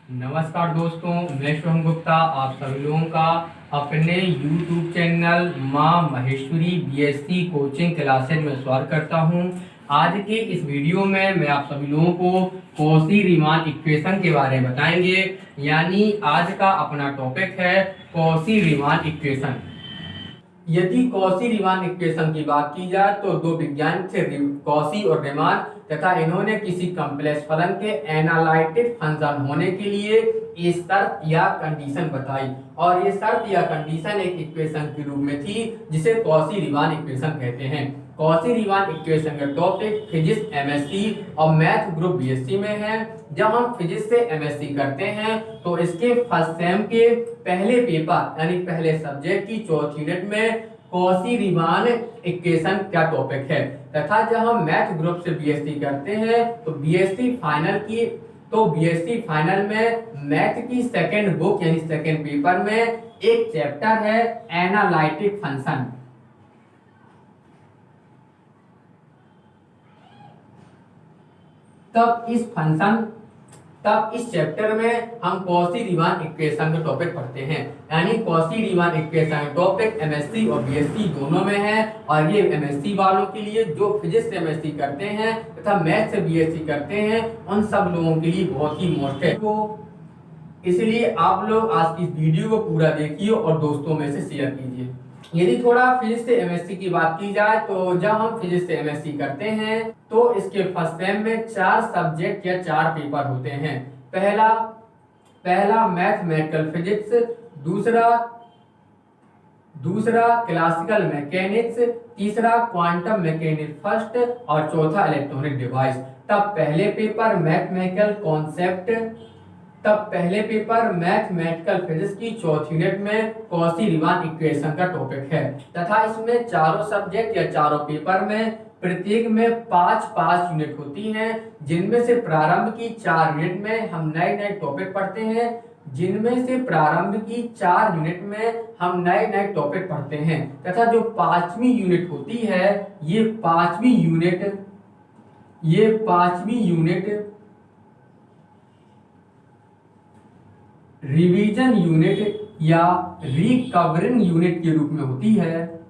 नमस्कार दोस्तों, मैं शुभम गुप्ता आप सभी लोगों का अपने YouTube चैनल माँ महेश्वरी BSc कोचिंग क्लासेज में स्वागत करता हूं। आज के इस वीडियो में मैं आप सभी लोगों को कॉची रीमान इक्वेशन के बारे में बताएंगे। यानी आज का अपना टॉपिक है कॉची रीमान इक्वेशन। यदि कॉची रीमान इक्वेशन की बात की जाए तो दो वैज्ञानिक थे कॉची और रीमान, तथा इन्होंने किसी कॉम्प्लेक्स फलन के एनालिटिक फंक्शन होने के लिए ये शर्त या कंडीशन बताई, और ये शर्त या कंडीशन एक इक्वेशन के रूप में थी जिसे कॉची रीमान इक्वेशन कहते हैं। कॉची रीमान इक्वेशन का टॉपिक फिजिक्स MSc और मैथ ग्रुप BSc में है। जब हम फिजिक्स से MSc करते हैं तो इसके फर्स्ट सेम के पहले पेपर यानी पहले सब्जेक्ट की चौथी यूनिट में कॉची रीमान इक्वेशन का टॉपिक है, तथा जब हम मैथ ग्रुप से BSc करते हैं तो BSc फाइनल में मैथ की सेकेंड बुक यानी सेकेंड पेपर में एक चैप्टर है एनालिटिक फंक्शन। तब इस चैप्टर में हम कॉची रीमान इक्वेशन का टॉपिक पढ़ते हैं। यानी Cauchy Riemann equation topic MSc और BSc दोनों में है, और ये MSc वालों के लिए जो फिजिक्स से MSc करते हैं तथा मैथ से BSc करते हैं उन सब लोगों के लिए बहुत ही मोस्ट है। तो इसलिए आप लोग आज की इस वीडियो को पूरा देखिए और दोस्तों में से शेयर कीजिए। यदि थोड़ा फिजिक्स से MSc की बात की जाए तो जब हम फिजिक्स से MSc करते हैं तो इसके फर्स्ट सेम में 4 सब्जेक्ट या 4 पेपर होते हैं। पहला मैथमेटिकल फिजिक्स, दूसरा क्लासिकल मैकेनिक्स, तीसरा क्वांटम मैकेनिक्स फर्स्ट और चौथा इलेक्ट्रॉनिक डिवाइस। तब पहले पेपर मैथमेटिकल फिजिक्स की चौथी यूनिट में कॉची रीमान इक्वेशन का टॉपिक है, तथा इसमें चारों सब्जेक्ट या चारों पेपर में प्रत्येक में 5-5 यूनिट होती हैं, जिनमें से प्रारंभ की 4 यूनिट में हम नए टॉपिक पढ़ते हैं तथा जो 5वीं यूनिट होती है ये पांचवी यूनिट रिवीजन यूनिट या रिकवरिंग यूनिट के रूप में होती है।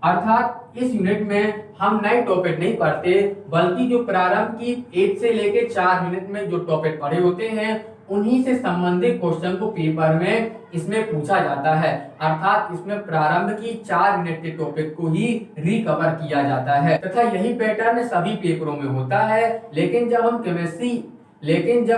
अर्थात इस यूनिट में हम नए टॉपिक नहीं पढ़ते, बल्कि जो प्रारंभ की 1 से लेकर 4 यूनिट में जो टॉपिक पढ़े होते हैं उन्हीं से संबंधित क्वेश्चन को पेपर में इसमें पूछा जाता है। अर्थात इसमें प्रारंभ की 4 यूनिट के टॉपिक को ही रिकवर किया जाता है, तथा यही पैटर्न सभी पेपरों में होता है। लेकिन जब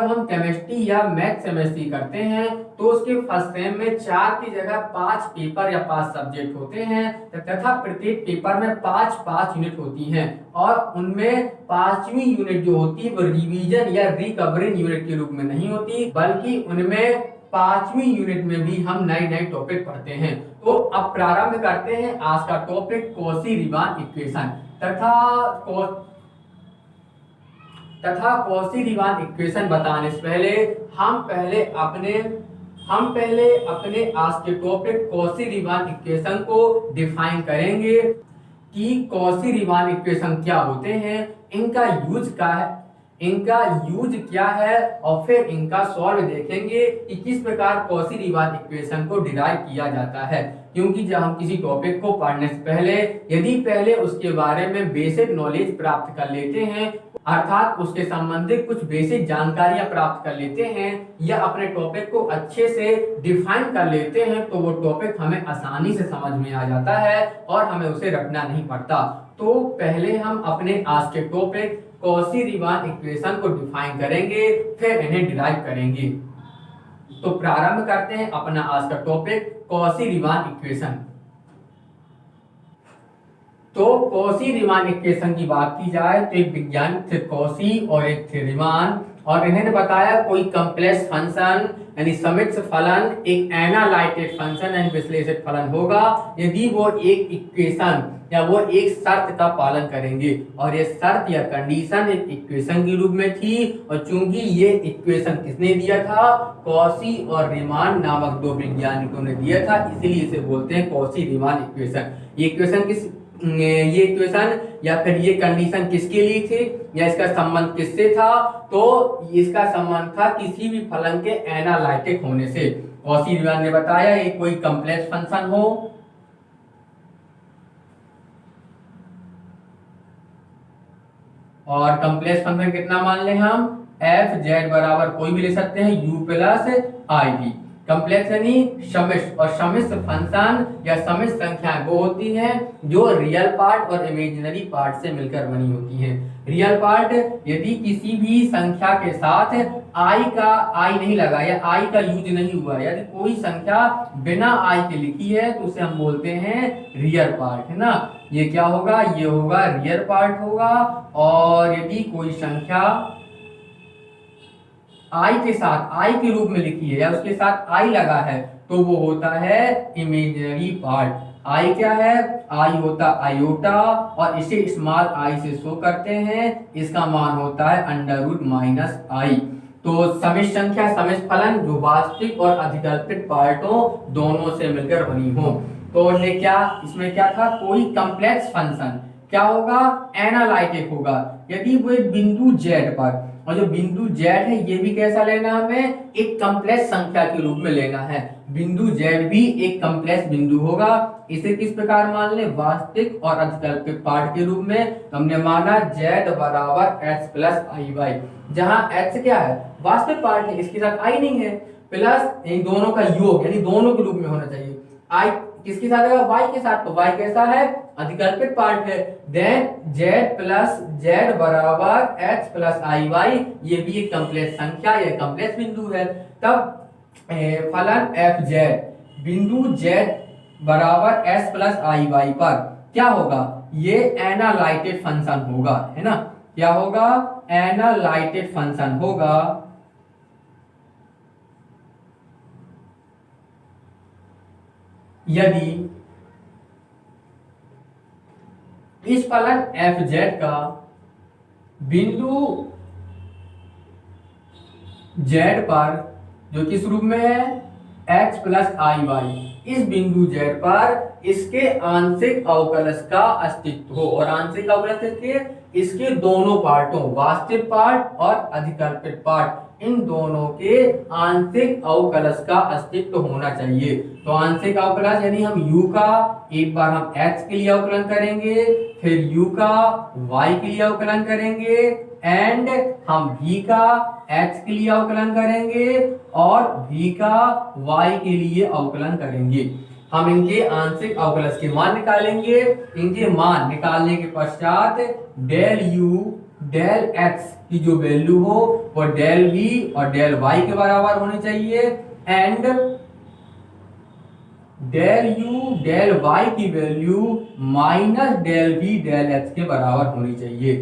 हम केमिस्ट्री या मैथ MSc करते हैं तो उसके फर्स्ट सेम में 4 की जगह 5 पेपर या 5 सब्जेक्ट होते हैं, तथा प्रत्येक पेपर में 5-5 यूनिट होती हैं, और उनमें 5वीं यूनिट जो होती है वो रिवीजन या रिकवरिंग यूनिट के रूप में नहीं होती, बल्कि उनमें 5वीं यूनिट में भी हम नए टॉपिक पढ़ते हैं। तो अब प्रारंभ करते हैं आज का टॉपिक कॉची रीमान इक्वेशन तथा कॉची रीमान इक्वेशन बताने से पहले हम पहले अपने आज के टॉपिक कॉची रीमान इक्वेशन को डिफाइन करेंगे कि कॉची रीमान इक्वेशन क्या होते हैं, इनका यूज क्या है, और फिर इनका सॉल्व देखेंगे कि किस प्रकार कॉची रीमान इक्वेशन को डिराइव किया जाता है। क्योंकि जब हम किसी टॉपिक को पढ़ने से पहले यदि पहले उसके बारे में बेसिक नॉलेज प्राप्त कर लेते हैं, अर्थात उसके संबंधित कुछ बेसिक जानकारियां प्राप्त कर लेते हैं या अपने टॉपिक को अच्छे से डिफाइन कर लेते हैं, तो वो टॉपिक हमें आसानी से समझ में आ जाता है और हमें उसे रटना नहीं पड़ता। तो पहले हम अपने आज के टॉपिक कॉची रीमान इक्वेशन को डिफाइन करेंगे, फिर इन्हें डिराइव करेंगे। तो प्रारंभ करते हैं अपना आज का टॉपिक कॉची रीमान इक्वेशन। तो कॉची रीमान इक्वेशन की बात की जाए तो एक वैज्ञानिक थे कॉची और एक थे रीमान, और इन्होंने बताया कोई कॉम्प्लेक्स फंक्शन यानी समिश्र फलन एक एनालिटिक फंक्शन यानी विश्लेषित फलन होगा यदि वो एक इक्वेशन या वो एक शर्त का पालन करेंगे, और ये शर्त या कंडीशन एक इक्वेशन के रूप में थी। और चूंकि ये इक्वेशन किसने दिया था, कॉची और रीमान नामक दो वैज्ञानिकों ने दिया था, इसीलिए इसे बोलते हैं कॉची रीमान इक्वेशन। ये इक्वेशन ये इक्वेशन या फिर ये कंडीशन किसके लिए थे या इसका संबंध किससे था, तो इसका संबंध था किसी भी फलन के एनालिटिक होने से। कॉची रीमान ने बताया ये कोई कॉम्प्लेक्स फंक्शन हो और कॉम्प्लेक्स फंक्शन कितना मान ले हम, एफ जेड बराबर कोई भी ले सकते हैं u plus i v. Complex यानी समिश्र, और समिश्र फंक्शन या समिश्र संख्या वो होती है जो रियल पार्ट और इमेजिनरी पार्ट से मिलकर बनी होती है। रियल पार्ट यदि किसी भी संख्या के साथ आई नहीं लगा या आई का यूज नहीं हुआ, यदि कोई संख्या बिना आई के लिखी है तो उसे हम बोलते हैं रियल पार्ट, है ना। ये क्या होगा, ये होगा रियल पार्ट होगा। और यदि कोई संख्या आई के साथ आई के रूप में लिखी है या उसके साथ आई लगा है तो वो होता है इमेजिनरी पार्ट। आई क्या है, आई होता आयोटा और इसे स्मॉल आई से शो करते हैं, इसका मान होता है अंडर रूट माइनस आई। तो समिश्र संख्या समिश्र फलन जो वास्तविक और अधिकल्पित पार्टों दोनों से मिलकर बनी हो। तो ये क्या, इसमें क्या था, कोई कॉम्प्लेक्स फंक्शन क्या होगा, एनालिटिक होगा यदि वो एक बिंदु जेड पर, और जो बिंदु जेड है ये भी कैसा लेना हमें, एक कॉम्प्लेक्स संख्या के रूप में लेना है। बिंदु जेड भी एक कॉम्प्लेक्स बिंदु होगा। इसे किस प्रकार मान ले, वास्तविक और अधिकल्पित पार्ट के रूप में। हमने माना जेड बराबर एक्स प्लस आई वाई, जहां एक्स क्या है, वास्तविक पार्ट है, इसके साथ आई नहीं है, प्लस इन दोनों का योग यानी दोनों के रूप में होना चाहिए। आई किसके साथ है, वाई के साथ, तो वाई कैसा है, अधिकल्पित पार्ट है। देन जेड प्लस जेड बराबर एक्स प्लस आई वाई, ये भी एक कॉम्प्लेक्स संख्या या कॉम्प्लेक्स बिंदु है। तब फलन एफ जेड बिंदु जेड बराबर एक्स प्लस आई वाई पर क्या होगा, ये एनालाइटेड फंक्शन होगा, है ना। क्या होगा, एनालाइटेड फंक्शन होगा यदि इस फलन एफ जेड का बिंदु जेड पर जो किस रूप में है, एक्स प्लस आई वाई, इस बिंदु जेड पर इसके आंशिक अवकलज का अस्तित्व हो। और आंशिक अवकलज इसके दोनों पार्टों, वास्तविक पार्ट और अधिकल्पित पार्ट, इन दोनों के आंशिक अवकलज का अस्तित्व होना चाहिए। तो आंशिक अवकलज यानी हम u का एक बार हम x के लिए अवकलन करेंगे, फिर u का y के लिए अवकलन करेंगे, एंड हम v का x के लिए अवकलन करेंगे और v का y के लिए अवकलन करेंगे। हम इनके आंशिक अवकलज के मान निकालेंगे। इनके मान निकालने के पश्चात डेल u डेल x की जो वैल्यू हो वो डेल v और डेल y के बराबर होनी चाहिए, and del u del y की value minus del v del x के बराबर होनी चाहिए।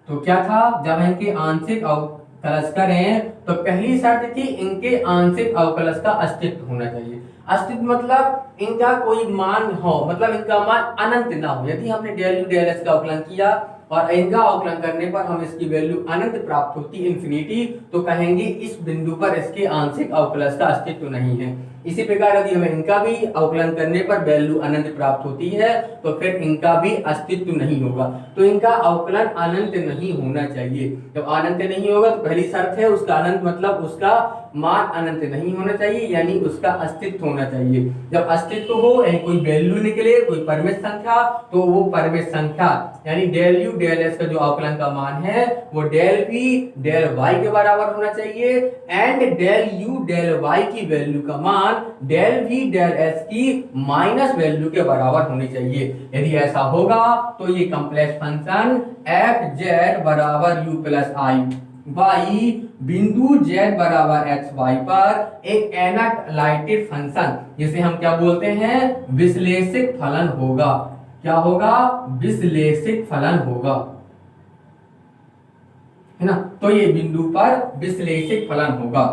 तो क्या था, जब इनके आंशिक अवकलज करें तो पहली शर्त थी इनके आंशिक अवकलज का अस्तित्व होना चाहिए। अस्तित्व मतलब इनका कोई मान हो, मतलब इनका मान अनंत ना हो। यदि हमने डेल u डेल x का अवकलन किया और इनका अवकलन करने पर हम इसकी वैल्यू अनंत प्राप्त होती, इन्फिनिटी, तो कहेंगे इस बिंदु पर इसके आंशिक अवकलज का अस्तित्व नहीं है। इसी प्रकार यदि हमें इनका भी अवकलन करने पर वैल्यू अनंत प्राप्त होती है तो फिर इनका भी अस्तित्व नहीं होगा। तो इनका अवकलन अनंत नहीं होना चाहिए। जब अनंत नहीं होगा तो पहली शर्त है उसका अनंत, मतलब उसका मान अनंत नहीं होना चाहिए, यानी उसका अस्तित्व होना चाहिए। जब अस्तित्व हो यानी कोई वैल्यू निकले, कोई परमेश संख्या, तो वो परमेश संख्या यानी डेल यू डेल एस का जो अवकलन का मान है वो डेल पी डेल वाई के बराबर होना चाहिए, and del u del y की वैल्यू का मान डेल वी डेल एस की माइनस वैल्यू के बराबर होनी चाहिए। यदि ऐसा होगा तो ये कॉम्प्लेक्स फंक्शन एफ जेड बराबर यू प्लस आई वाई बिंदु z बराबर एक्स वाई पर एक एनालाइटेड फंक्शन, जिसे हम क्या बोलते हैं, विश्लेषित फलन होगा। क्या होगा, विश्लेषित फलन होगा, है ना। तो ये बिंदु पर विश्लेषित फलन होगा।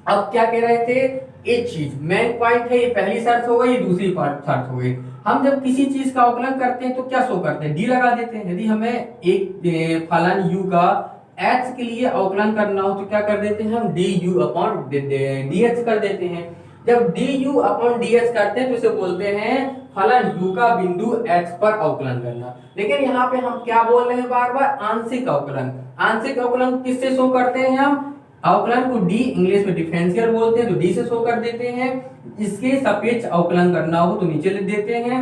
अब क्या कह रहे थे, एक चीज मेन पॉइंट है, ये पहली शर्त हो गई, ये दूसरी शर्त हो गई। हम जब किसी चीज का अवकलन करते हैं तो क्या शो करते हैं, डी लगा देते हैं। यदि हमें एक फलन u का x के लिए अवकलन करना हो तो क्या कर देते हैं हम D you upon D H कर देते हैं। जब D you upon D H करते हैं तो इसे बोलते हैं फलन u का बिंदु x पर अवकलन करना। लेकिन यहाँ पे हम क्या बोल रहे हैं बार बार, आंशिक अवकलन। आंशिक अवकलन किससे शो करते हैं हम, अवकलन को डी इंग्लिश में डिफरेंशियल बोलते हैं तो डी से शो कर देते हैं। इसके सापेक्ष अवकलन करना हो तो नीचे लिख देते हैं,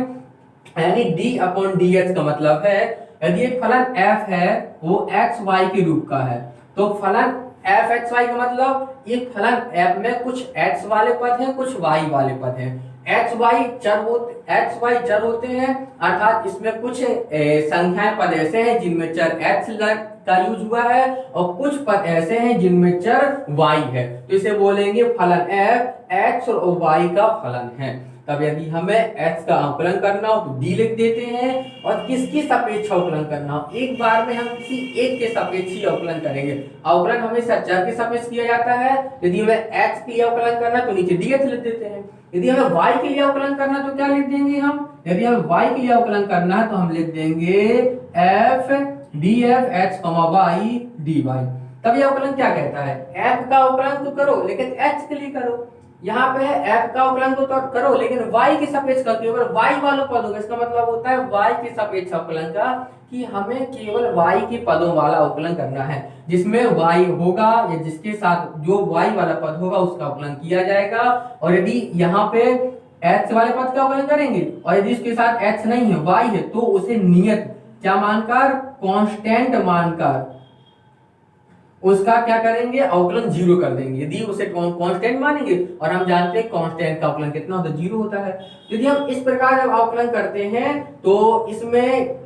यानी डी अपॉन डी एच का मतलब है यदि एक फलन f है वो x y के रूप का है तो फलन f x y का मतलब एक फलन f में कुछ x वाले पद हैं कुछ y वाले पद हैं। x y चर होते हैं, अर्थात इसमें कुछ संख्याएं पद ऐसे हैं जिनमें चर x का यूज हुआ है और कुछ पद ऐसे हैं जिनमें चर y है, तो इसे बोलेंगे फलन f x और y का फलन है। तब यदि हमें x का अवकलन करना हो तो d लिख देते हैं, और किसकी सापेक्ष अवकलन करना हो, एक बार में हम किसी एक के सापेक्ष ही अवकलन करेंगे। अवकलन हमेशा चर के सापेक्ष किया जाता है। यदि हमें x के लिए अवकलन करना तो नीचे dx लिख देते हैं। यदि हमें y के लिए अवकलन करना तो क्या लिख देंगे हम, यदि हमें y के लिए अवकलन करना है तो हम लिख देंगे f df x, y dy। तब ये अवकलन क्या कहता है, f का अवकलन तो करो लेकिन h के लिए करो। यहाँ पे है f का अवकलन तो करो लेकिन y के सापेक्ष का, केवल y वालों पदों का। इसका मतलब होता है y के सापेक्ष अवकलन का, कि हमें केवल y के पदों वाला अवकलन करना है, जिसमें y होगा या जिसके साथ जो y वाला पद होगा उसका अवकलन किया जाएगा। और यदि यहाँ पे x वाले पद का अवकलन करेंगे और यदि इसके साथ x नहीं है y है तो उसे नियत क्या मानकर, कांस्टेंट मानकर उसका क्या करेंगे, अवकलन जीरो कर देंगे। यदि उसे कांस्टेंट मानेंगे, और हम जानते हैं कांस्टेंट का अवकलन कितना होता है, जीरो होता है। यदि हम इस प्रकार जब अवकलन करते हैं तो इसमें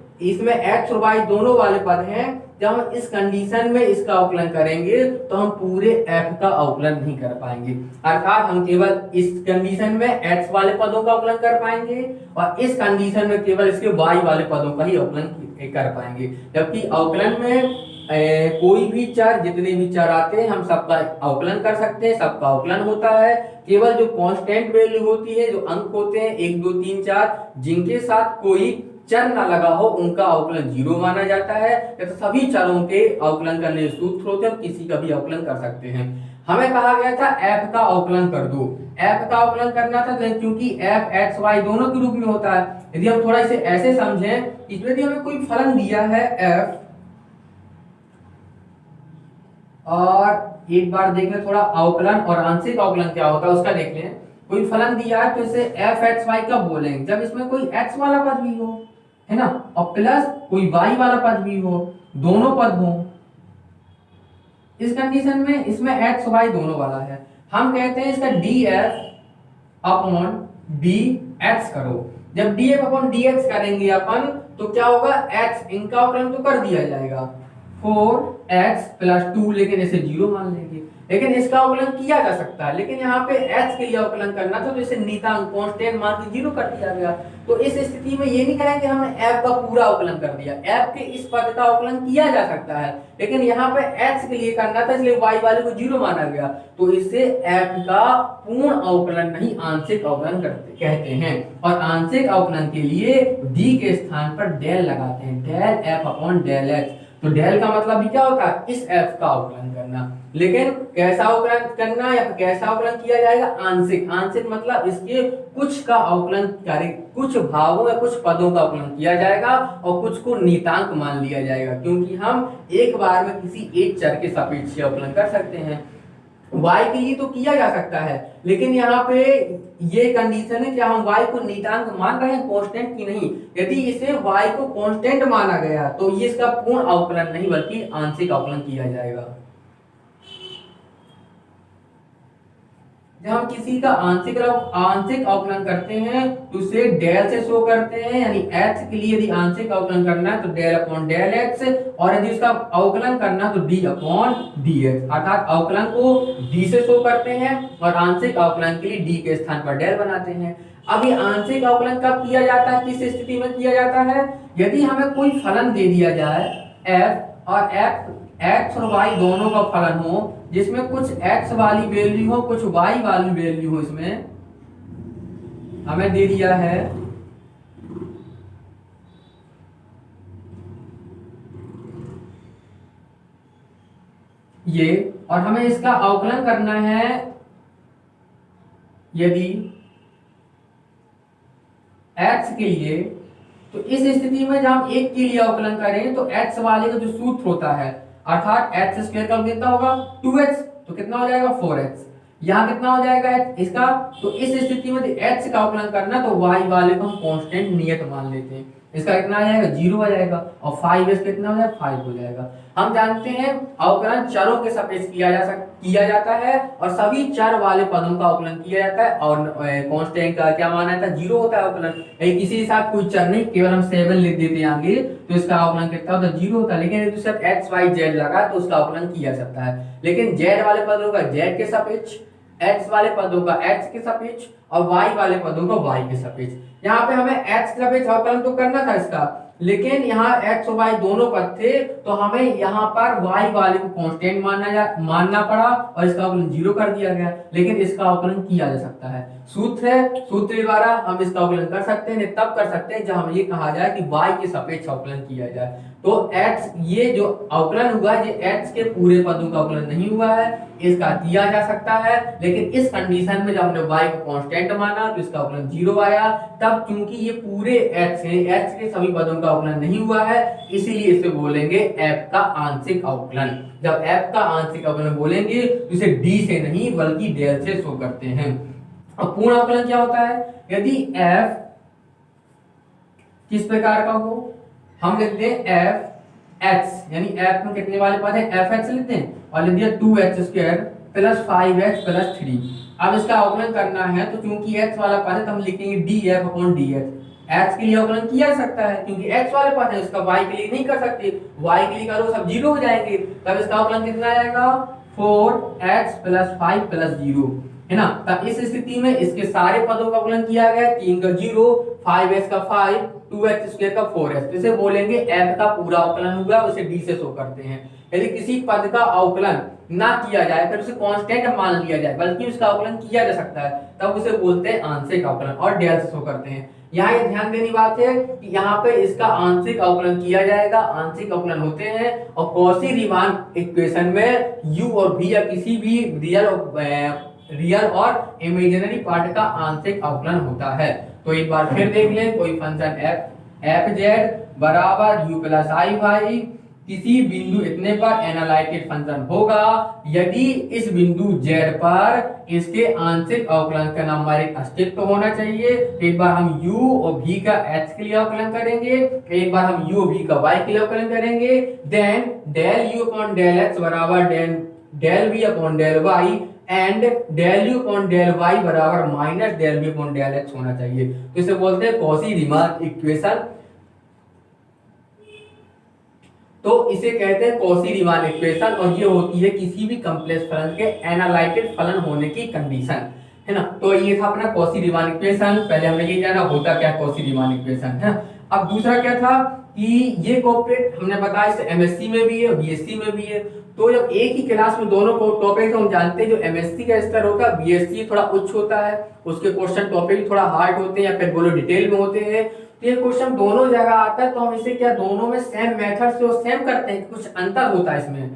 x और y दोनों वाले पद हैं। जब हम इस कंडीशन में इसका अवकलन करेंगे तो हम पूरे f का अवकलन नहीं कर पाएंगे, अर्थात हम केवल इस कंडीशन में x वाले पदों का अवकलन कर पाएंगे और इस कंडीशन में केवल इसके y वाले पदों का ही अवकलन कर पाएंगे। जबकि अवकलन में कोई भी चर, जितने भी चर आते हैं हम सबका अवकलन कर सकते हैं, सबका अवकलन होता है। केवल जो कांस्टेंट वैल्यू होती है, जो अंक होते हैं 1 2 3 4, जिनके साथ कोई चर ना लगा हो उनका अवकलन जीरो माना जाता है। तो सभी चरों के अवकलन करने के सूत्र होते हैं, किसी का भी अवकलन कर सकते हैं। हमें कहा गया था f का अवकलन कर दो, f का अवकलन करना था क्योंकि f x y दोनों के रूप में होता है। यदि हम थोड़ा इसे ऐसे समझें, इसमें यदि हमें कोई फलन दिया है f, और एक बार देख लें थोड़ा अवकलन और आंशिक अवकलन क्या होता है उसका देख लें। कोई फलन दिया है तो इसे f x y कब बोलेंगे, जब इसमें कोई x वाला पद भी हो, है ना, और प्लस कोई y वाला पद भी हो, दोनों पद हो। इस कंडीशन में इसमें x y दोनों वाला है, हम कहते हैं इसका df अपॉन dx करो। जब df अपॉन dx करेंगे अपन तो क्या होगा, x इनका अवकलन तो कर दिया जाएगा 4x प्लस 2, लेकिन इसे जीरो मान लेंगे। लेकिन इसका अवकलन किया जा सकता है, लेकिन यहाँ पे x के लिए अवकलन करना था तो इसे नीतांक कांस्टेंट मान के जीरो कर दिया गया। तो इस स्थिति में ये नहीं कहेंगे हमने f का पूरा अवकलन कर दिया, f के इस पद का अवकलन किया जा सकता है, लेकिन यहाँ पे x के लिए करना था इसलिए y वाले को जीरो माना गया। तो इससे f का पूर्ण अवकलन नहीं, आंशिक अवकलन कहते हैं। और आंशिक अवकलन के लिए d के स्थान पर डेल लगाते हैं, del f upon del x। तो डेल का मतलब भी क्या होता है, इस f का अवकलन करना। लेकिन कैसा अवकलन करना या कैसा अवकलन किया जाएगा, आंशिक। आंशिक मतलब इसके कुछ का अवकलन करें, कुछ भागों या कुछ पदों का अवकलन किया जाएगा और कुछ को नियतांक मान लिया जाएगा, क्योंकि हम एक बार में किसी एक चर के सापेक्ष अवकलन कर सकते हैं। y के लिए तो किया जा सकता है, लेकिन यहाँ पे ये कंडीशन है कि हम y को नियतांक मान रहे हैं, कांस्टेंट की नहीं। यदि इसे y को कांस्टेंट माना गया तो ये इसका पूर्ण अवकलन नहीं बल्कि आंशिक अवकलन किया जाएगा। जब हम किसी का आंशिक अवकलन करते हैं तो उसे डेल से शो करते हैं, यानी x के लिए यदि आंशिक अवकलन करना है तो डेल अपॉन डेल x, और यदि उसका अवकलन करना है तो d अपॉन dx, अर्थात अवकलन को d से शो करते हैं और आंशिक अवकलन के लिए d के स्थान पर डेल बनाते हैं। अब ये आंशिक अवकलन कब किया जाता है, किस स्थिति में किया जाता है, यदि हमें कोई फलन दे दिया जाए f और x और y दोनों का फलन हो, जिसमें कुछ x वाली वैल्यू हो कुछ y वाली वैल्यू हो। इसमें हमें दे दिया है ये, और हमें इसका अवकलन करना है यदि x के लिए, तो इस स्थिति में जब हम एक के लिए अवकलन करें तो x वाले का जो सूत्र होता है अर्थात x स्क्वायर का कितना होगा 2x, तो कितना हो जाएगा 4x। यहाँ कितना हो जाएगा x इसका, तो इस स्थिति में x का अवकलन करना तो y वाले को हम कांस्टेंट नियत मान लेते हैं। इसका कितना आ जाएगा 0 आ जाएगा और 5s कितना हो जाएगा 5 हो जाएगा। हम जानते हैं अवकलन चरों के सापेक्ष किया जाता है और सभी चर वाले पदों का अवकलन किया जाता है और कांस्टेंट का क्या माना था 0 होता है अवकलन। किसी के साथ कोई चर नहीं, केवल हम 7 लिख देते हैं आगे तो इसका अवकलन कितना होता है 0 होता है। लेकिन यदि उसके साथ x y z लगा तो उसका अवकलन किया जा सकता है। लेकिन z वाले पदों का z के सापेक्ष, x वाले पदों का x के सापेक्ष और y वाले पदों का y के सापेक्ष। यहाँ पे हमें x के सापेक्ष अवकलन तो करना था इसका, लेकिन यहाँ x और y दोनों पद थे तो हमें यहाँ पर y वाले को कांस्टेंट मानना पड़ा और इसका अवकलन 0 कर दिया गया। लेकिन इसका अवकलन किया जा सकता है, सूत्र है, सूत्र द्वारा हम इसका अवकलन कर सकते हैं, तब कर सकते हैं जब हम ये कहा जाए कि y के सापेक्ष अवकलन किया जाए। तो x ये जो अवकलन हुआ है ये x के पूरे पदों का अवकलन नहीं हुआ है, इसका किया जा सकता है। लेकिन इस कंडीशन में जब हमने y को कांस्टेंट माना तो इसका अवकलन 0 आया। तब क्योंकि ये पूरे x है, x के सभी पदों का अवकलन नहीं हुआ है, इसीलिए इसे बोलेंगे f का आंशिक अवकलन। जब f का आंशिक अवकलन बोलेंगे तो इसे d से नहीं बल्कि डेल से शो करते हैं। अब पूर्ण अवकलन क्या होता है, यदि f किस प्रकार का हो, हम लिखते हैं f x, यानी f में कितने वाले पद है f x लिखते हैं और लिख दिया 2x square plus 5x plus 3। अब इसका अवकलन करना है तो क्योंकि x वाला पद है तो हम लिखेंगे df अपॉन dx। x के लिए अवकलन किया जा सकता है क्योंकि x वाले पद है, इसका y के लिए नहीं कर सकते, y के लिए करो सब 0 हो जाएंगे। तब इसका अवकलन कितना आएगा 4x प्लस 5 प्लस 0 है ना। तब इस स्थिति में इसके सारे पदों का अवकलन किया गया, 3 का 0, 5x का 5, 2x स्क्वायर का 4x, तो इसे बोलेंगे f का पूरा अवकलन हुआ, उसे d से शो करते हैं। यदि किसी पद का अवकलन ना किया जाए फिर उसे कांस्टेंट मान लिया जाए बल्कि उसका अवकलन किया जा सकता है तब उसे बोलते हैं आंशिक अवकलन और डेल से शो करते हैं। यहाँ ये ध्यान देने बात है कि यहाँ पे इसका आंशिक अवकलन किया जाएगा, आंशिक अवकलन होते हैं और कॉची रीमान इक्वेशन में u और v या किसी भी रियल और इमेजिनरी पार्ट का आंशिक अवकलन होता है। तो एक बार फिर देख लें, कोई फंक्शन f z बराबर u प्लस आई वाई किसी बिंदु इतने पर एनालाइटेड फंक्शन होगा यदि इस बिंदु z पर इसके आंशिक अवकलन का नंबरिक अस्तित्व होना चाहिए। एक बार हम u और v का x के लिए अवकलन करेंगे, एक बार हम u और v का y के लिए अवकलन करेंगे, then del u upon del x बराबर del v upon del y and del u upon del y बराबर minus del v upon del x होना चाहिए। तो इसे बोलते हैं कॉची रीमान इक्वेशन। तो इसे कहते हैं कॉची रीमान इक्वेशन और ये होती है किसी भी कॉम्प्लेक्स फलन के एनालाइटेड फलन होने की कंडीशन, है ना। तो ये था अपना कॉची रीमान इक्वेशन। पहले हमने ये जाना होता क्या कॉची रीमान इक्वेशन, है। अब दूसरा क्या था कि ये कॉर्पोरेट हमने बताया इसे एमएससी में भी है बीएससी में भी है। तो जब एक ही क्लास में दोनों को टॉपिक हम जानते हैं, जो एमएससी का स्तर होता है बीएससी थोड़ा उच्च होता है, उसके क्वेश्चन टॉपिक थोड़ा हार्ड होते हैं या फिर बोलो डिटेल में होते हैं। तो ये क्वेश्चन दोनों जगह आता है तो हम इसे क्या दोनों में सेम मेथड से सेम करते हैं, कुछ अंतर होता है इसमें।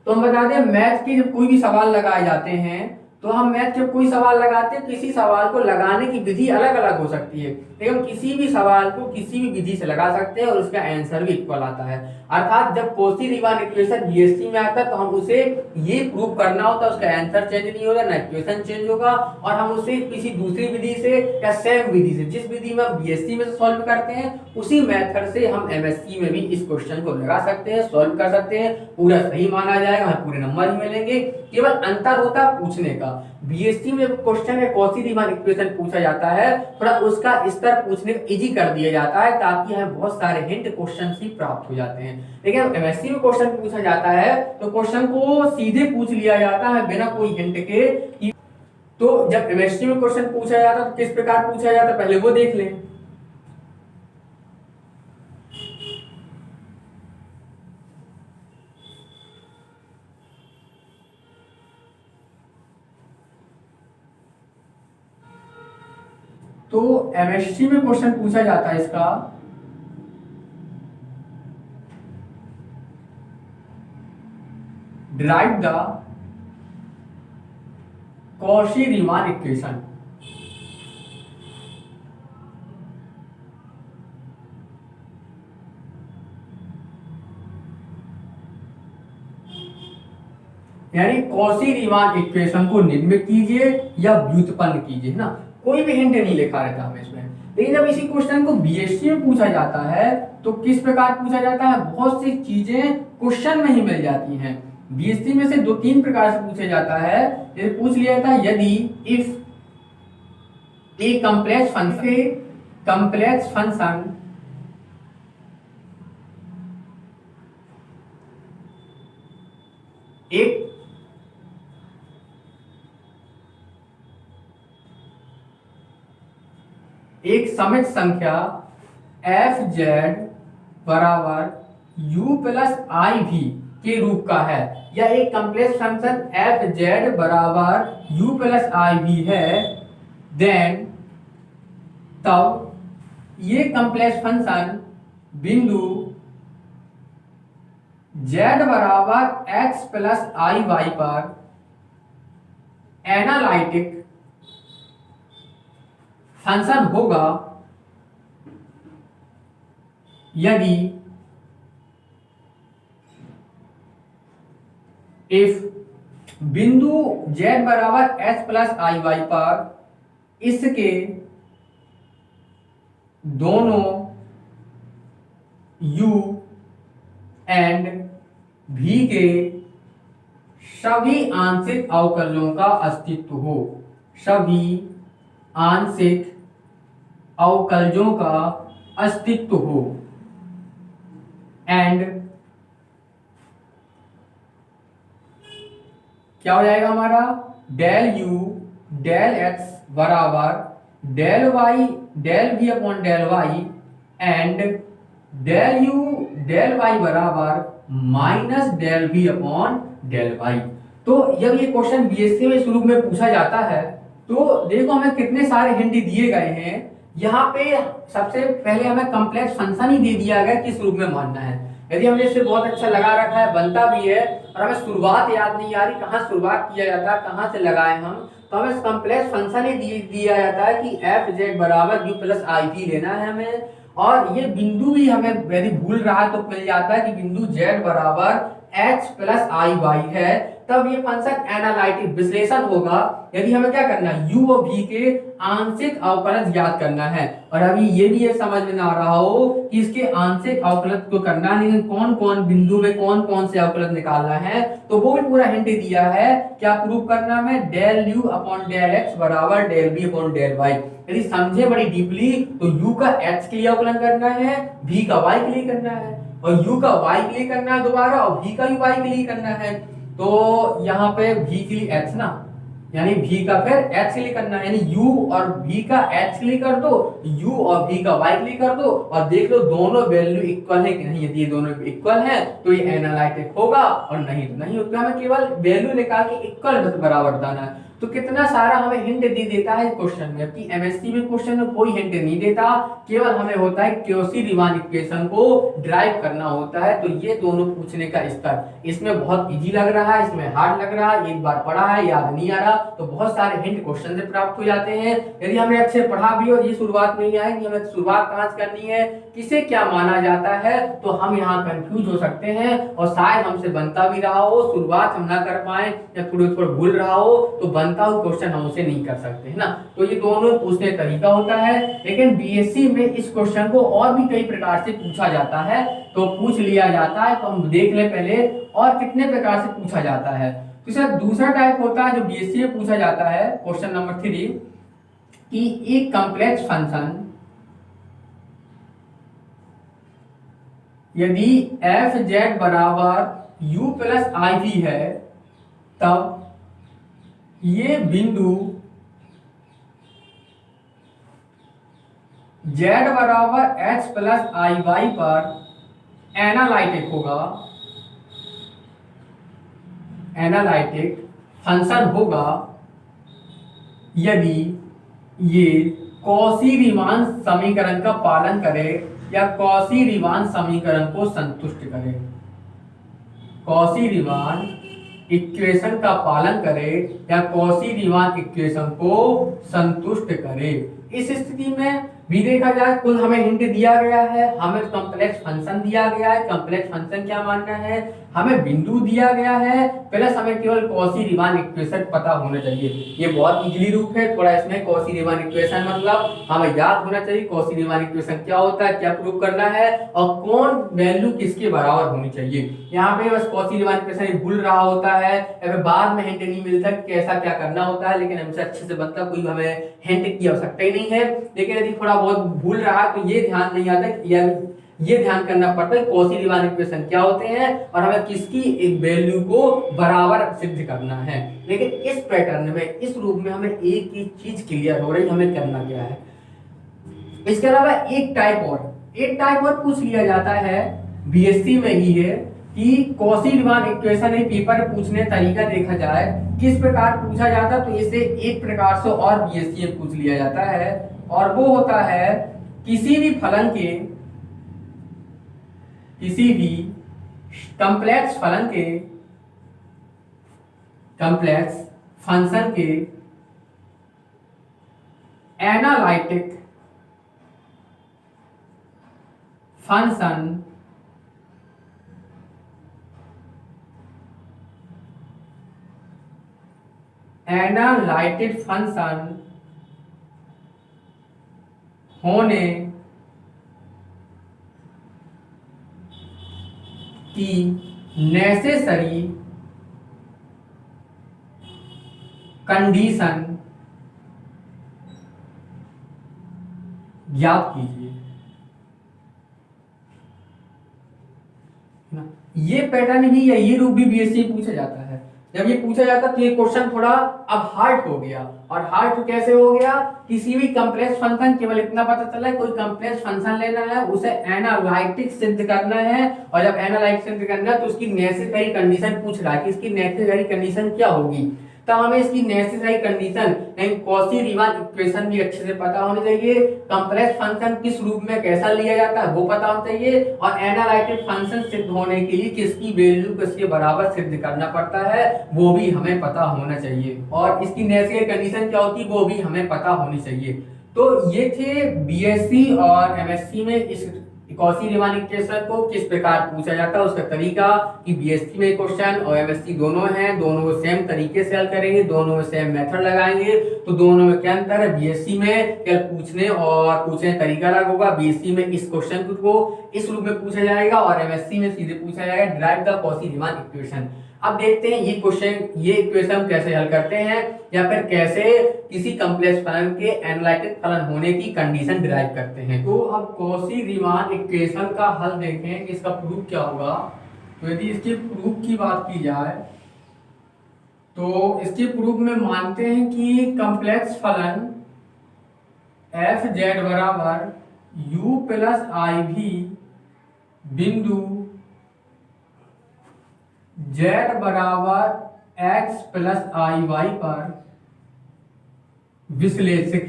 तो हम बता दें मैथ के जब कोई भी सवाल लगाए जाते हैं तो हम मैथ जब कोई सवाल लगाते हैं किसी सवाल को लगाने की विधि अलग अलग हो सकती है, लेकिन हम किसी भी सवाल को किसी भी विधि से लगा सकते हैं और उसका आंसर भी इक्वल आता है। अर्थात जब कॉची रीमान इक्वेशन बीएससी में आता है तो हम उसे ये प्रूव करना होता है उसका आंसर चेंज नहीं होगा ना इक्वेशन चेंज होगा, और हम उसे किसी दूसरी विधि से या सेम विधि से जिस विधि में हम बीएससी में सॉल्व करते हैं उसी मेथड से हम एमएससी में भी इस क्वेश्चन को लगा सकते हैं, सॉल्व कर सकते हैं, पूरा सही माना जाएगा, हमें पूरे नंबर ही मिलेंगे। केवल अंतर होता है पूछने का। बीएससी में क्वेश्चन में कॉची रीमान इक्वेशन पूछा जाता है थोड़ा उसका स्तर पूछने का इजी कर दिया जाता है ताकि हमें बहुत सारे हिंट क्वेश्चन ही प्राप्त हो जाते हैं। लेकिन एमएससी में क्वेश्चन पूछा जाता है तो क्वेश्चन को सीधे पूछ लिया जाता है बिना कोई हिंट के। तो जब एमएससी में क्वेश्चन पूछा जाता है तो किस प्रकार पूछा जाता है पहले वो देख लें। तो एमएससी में क्वेश्चन पूछा जाता है इसका derive the Cauchy Riemann equation. यानी कॉशी रीमान इक्वेशन को निर्मित कीजिए या व्युत्पन्न कीजिए, है ना। कोई भी हिंट नहीं लिखा रहता हमें इसमें। लेकिन जब इसी क्वेश्चन को बीएससी में पूछा जाता है तो किस प्रकार पूछा जाता है, बहुत सी चीजें क्वेश्चन में ही मिल जाती हैं। बीएससी में से 2-3 प्रकार से पूछा जाता है। जैसे पूछ लिया था, यदि इफ ए कॉम्प्लेक्स फंक्शन एक समित संख्या एफ जेड बराबर यू प्लस आई भी के रूप का है, या एक कॉम्प्लेक्स फंक्शन एफ जेड बराबर यू प्लस आई भी है, देन तब ये कॉम्प्लेक्स फंक्शन बिंदु z बराबर x प्लस आई वाई पर एनालिटिक फंक्शन होगा यदि इफ बिंदु z बराबर h प्लस आई वाई पर इसके दोनों u एंड v के सभी आंशिक अवकलजों का अस्तित्व हो, सभी आंशिक अवकलजों का अस्तित्व हो, एंड क्या हो जाएगा हमारा, डेल u डेल x बराबर del y del v upon del y and del u del y बराबर minus del v upon del y। तो जब ये क्वेश्चन बीएससी में शुरू में पूछा जाता है तो देखो हमें कितने सारे हिंट दिए गए हैं। यहाँ पे सबसे पहले हमें कॉम्प्लेक्स फंक्शन ही दे दिया गया किस रूप में मानना है। यदि हमने इसे बहुत अच्छा लगा रखा है, बनता भी है, और हमें शुरुआत याद नहीं आ रही कहाँ शुरुआत किया जाता है, कहाँ से लगाए हम, तो हमें कॉम्प्लेक्स फंक्शन ही दिया जाता है कि एफ जेड बराबर यू प्लस आई भी लेना है हमें। और ये बिंदु भी हमें यदि भूल रहा है तो मिल जाता है कि बिंदु z बराबर h प्लस आई वाई है, तब ये फंक्शन एनालिटिक विश्लेषण होगा। यदि हमें क्या करना है, u और v के आंशिक अवकलज ज्ञात करना है। और अभी ये भी समझ में ना आ रहा हो कि इसके आंशिक अवकलज को करना है, लेकिन कौन कौन बिंदु में कौन कौन से अवकलज निकालना है, तो वो भी पूरा हिंट दिया है। क्या प्रूव करना है, del u upon del x बराबर del v upon del y। यदि समझे बड़ी डीपली तो u का h के लिए अवकलन करना है, v का y के लिए करना है, और u का y के लिए करना है दोबारा, और v का y के लिए करना है। तो यहाँ पे v के लिए h ना, यानी v का फिर h के लिए करना है, यानी u और v का h के लिए कर दो, u और v का y के लिए कर दो, और देख लो दोनों वैल्यू इक्वल है कि नहीं। यदि ये दोनों इक्वल है तो ये एनालिटिक होगा, और नहीं तो नहीं होगा। हमें केवल वैल्यू निकाल के इक्वल बराबर बताना है। तो कितना सारा हमें हिंट दे देता है क्वेश्चन में, कि एमएससी में क्वेश्चन में कोई हिंट नहीं देता, केवल हमें होता है क्योशी रीमान इक्वेशन को ड्राइव करना होता है। तो ये दोनों पूछने का स्तर, इसमें बहुत इजी लग रहा है, इसमें हार्ड लग रहा है, एक बार पढ़ा है याद नहीं आ रहा, तो बहुत सारे हिंट क्वेश्चन से प्राप्त हो जाते हैं। यदि हमने अच्छे पढ़ा भी और ये शुरुआत नहीं आए कि हमें शुरुआत कहाँ से करनी है, किसे क्या माना जाता है, तो हम यहाँ कंफ्यूज हो सकते हैं, और शायद हमसे बनता भी रहा हो, शुरुआत हम ना कर पाए या थोड़ा थोड़ा भूल रहा हो, तो बनता हुआ क्वेश्चन हम उसे नहीं कर सकते, है ना। तो ये दोनों पूछने का तरीका होता है। लेकिन बीएससी में इस क्वेश्चन को और भी कई प्रकार से पूछा जाता है, तो पूछ लिया जाता है। तो हम देख ले पहले और कितने प्रकार से पूछा जाता है। तो सर दूसरा टाइप होता है जो बीएससी में पूछा जाता है, क्वेश्चन नंबर 3, कि एक कॉम्प्लेक्स फंक्शन यदि एफ जेड बराबर यू प्लस आई भी है, तब ये बिंदु z बराबर h प्लस आई वाई पर एनालिटिक होगा, एनालिटिक फंक्शन होगा यदि ये कॉशी रीमान समीकरण का पालन करे या कॉशी रीमान समीकरण को संतुष्ट करे। कॉशी रीमान इक्वेशन का पालन करे या कॉची रीमान इक्वेशन को संतुष्ट करे। इस स्थिति में भी देखा जाए कुल हमें हिंट दिया गया है, हमें कॉम्प्लेक्स फंक्शन दिया गया है। कॉम्प्लेक्स फंक्शन क्या मानना है, हमें बिंदु दिया गया है, प्लस हमें केवल कॉची रीमान इक्वेशन पता होना चाहिए। ये बहुत इजीली रूप है, थोड़ा इसमें कॉची रीमान इक्वेशन मतलब हमें याद होना चाहिए कॉची रीमान इक्वेशन क्या होता है, क्या प्रूव करना है और कौन वैल्यू किसके बराबर होनी चाहिए। यहाँ पे बस कॉची रीमान इक्वेशन भूल रहा होता है या फिर बाद में हिंट नहीं मिलता कि कैसा क्या करना होता है, लेकिन हमसे अच्छे से मतलब कोई हमें हिंट की आवश्यकता ही नहीं है। लेकिन यदि थोड़ा बहुत भूल रहा है तो ये ध्यान नहीं आता कि ये ध्यान करना पड़ता है कॉची रीमान इक्वेशन क्या होते हैं और हमें किसकी एक वैल्यू को बराबर सिद्ध करना है। लेकिन इस पैटर्न में, इस रूप में हमें एक ही चीज क्लियर हो रही, हमें करना क्या है। इसके अलावा एक टाइप और पूछ लिया जाता है, बीएससी में ही है कि कॉची रीमान इक्वेशन एक पेपर पूछने तरीका देखा जाए किस प्रकार पूछा जाता है, तो इसे एक प्रकार से और बीएससी में पूछ लिया जाता है और वो होता है किसी भी फलन के, किसी भी कॉम्प्लेक्स फलन के, कॉम्प्लेक्स फंक्शन के एनालिटिक फंक्शन होने की नेसेसरी कंडीशन ज्ञात कीजिए। ये पैटर्न भी या ये रूप भी बीएससी पूछा जाता है। जब ये पूछा जाता तो ये क्वेश्चन थोड़ा अब हार्ड हो गया। और हार्ड कैसे हो गया, किसी भी कॉम्प्लेक्स फंक्शन, केवल इतना पता चला है कोई कॉम्प्लेक्स फंक्शन लेना है, उसे एनालिटिक सिद्ध करना है और जब एनालिटिक सिद्ध करना है तो उसकी नेसेसरी कंडीशन पूछ रहा है कि इसकी नेसेसरी कंडीशन क्या होगी। तो हमें इसकी नेसेसरी कंडीशन यानी कॉची रीमान इक्वेशन भी अच्छे से पता होनी चाहिए, कॉम्प्लेक्स फंक्शन किस रूप में कैसा लिया जाता है वो पता होना चाहिए और एनालिटिक फंक्शन सिद्ध होने के लिए किसकी वैल्यू किसके बराबर सिद्ध करना पड़ता है वो भी हमें पता होना चाहिए और इसकी नेसेसरी कंडीशन क्या होती है वो भी हमें पता होनी चाहिए। तो ये थे बीएससी और एमएससी में इस कॉची रीमान इक्वेशन को किस प्रकार पूछा जाता है उसका तरीका, कि बीएससी में क्वेश्चन और एमएससी दोनों हैं, दोनों को सेम तरीके से हल करेंगे, दोनों में सेम मेथड लगाएंगे। तो दोनों में क्या अंतर है, बीएससी में केवल पूछने और पूछने तरीका अलग होगा, बीएससी में इस क्वेश्चन को इस रूप में पूछा जाएगा और एमएससी में सीधे पूछा जाएगा derive the Cauchy Riemann equation. अब देखते हैं ये क्वेश्चन, ये इक्वेशन कैसे हल करते हैं या फिर कैसे किसी कॉम्प्लेक्स फलन के एनालिटिक फलन होने की कंडीशन डिराइव करते हैं। तो अब कॉची रीमान इक्वेशन का हल देखें कि इसका प्रूफ क्या होगा। तो यदि इसके प्रूफ की बात की जाए तो इसके प्रूफ में मानते हैं कि कॉम्प्लेक्स फलन एफ जेड बराबर यू प्लस आई भी बिंदु z बराबर x प्लस आई वाई पर विश्लेषिक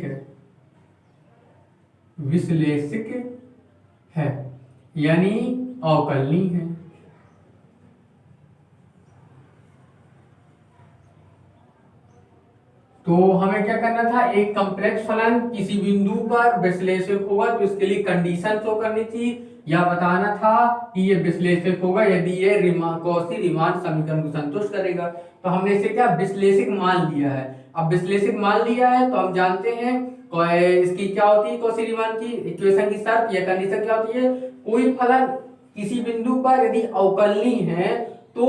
है यानी अवकलनीय है। तो हमें क्या करना था, एक कॉम्प्लेक्स फलन किसी बिंदु पर विश्लेषक होगा तो इसके लिए कंडीशन शो करनी थी या बताना था कि ये विश्लेषक होगा यदि ये कॉची रीमान समीकरण को संतुष्ट करेगा। तो हमने इसे क्या विश्लेषक मान लिया है। अब विश्लेषक मान लिया है तो हम जानते हैं इसकी क्या होती है कॉची रीमान की इक्वेशन की शर्त या कंडीशन क्या होती है, कोई फलन किसी बिंदु पर यदि अवकलनीय है तो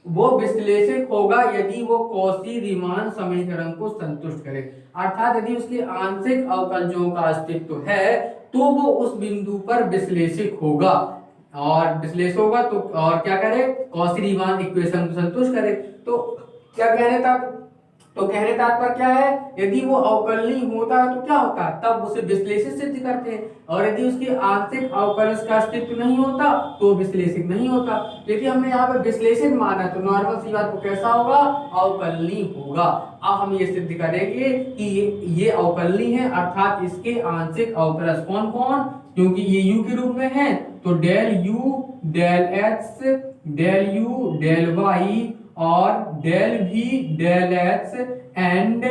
वो विश्लेषक होगा यदि वो कॉची रीमान समीकरण को संतुष्ट करे, अर्थात यदि उसके आंशिक अवकलजों का अस्तित्व है तो वो उस बिंदु पर विश्लेषक होगा और विश्लेषक होगा तो और क्या करे, कॉची रीमान इक्वेशन को संतुष्ट करे। तो क्या कहने था, तो कहने तात्पर्य क्या है, यदि वो अवकलनीय होता है तो क्या होता है, तब उसे विश्लेषक सिद्ध करते हैं और यदि उसके आंशिक अवकलज का अस्तित्व नहीं होता तो विश्लेषक नहीं होता। यदि हमने यहाँ पे विश्लेषक माना तो नॉर्मल सी बात को कैसा होगा, अवकलनीय होगा। अब हम ये सिद्ध करेंगे कि ये अवकलनीय है अर्थात इसके आंशिक अवकलज कौन कौन, क्योंकि ये u के रूप में है तो del u del x del u del y और del v del x and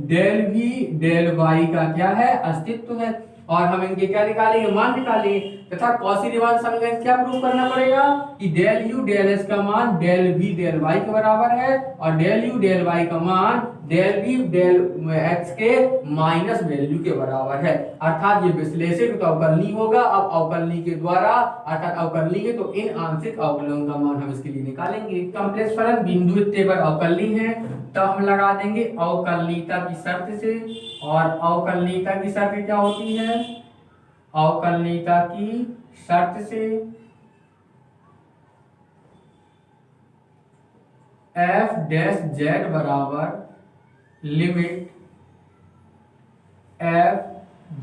del v del y का क्या है, अस्तित्व है। और हम इनके क्या निकालेंगे, मान निकालेंगे। तथा कौशी रीमान समीकरण क्या प्रूव करना पड़ेगा कि डेल u डेल x का मान डेल v डेल y के बराबर है और डेल u डेल y का मान डेल v डेल x के माइनस वैल्यू के बराबर है। अर्थात ये विश्लेषित तो अवकलनीय होगा। अब अवकलनीय के द्वारा अर्थात अवकलनीय है तो इन आंशिक अवकलनों का मान हम इसके लिए निकालेंगे। कॉम्प्लेक्स फलन बिंदु इतने पर अवकलनीय है तो हम लगा देंगे अवकलनीयता की शर्त से। और अवकलनीयता की शर्त क्या होती है, अवकलनीयता की शर्त से f डैश z बराबर लिमिट f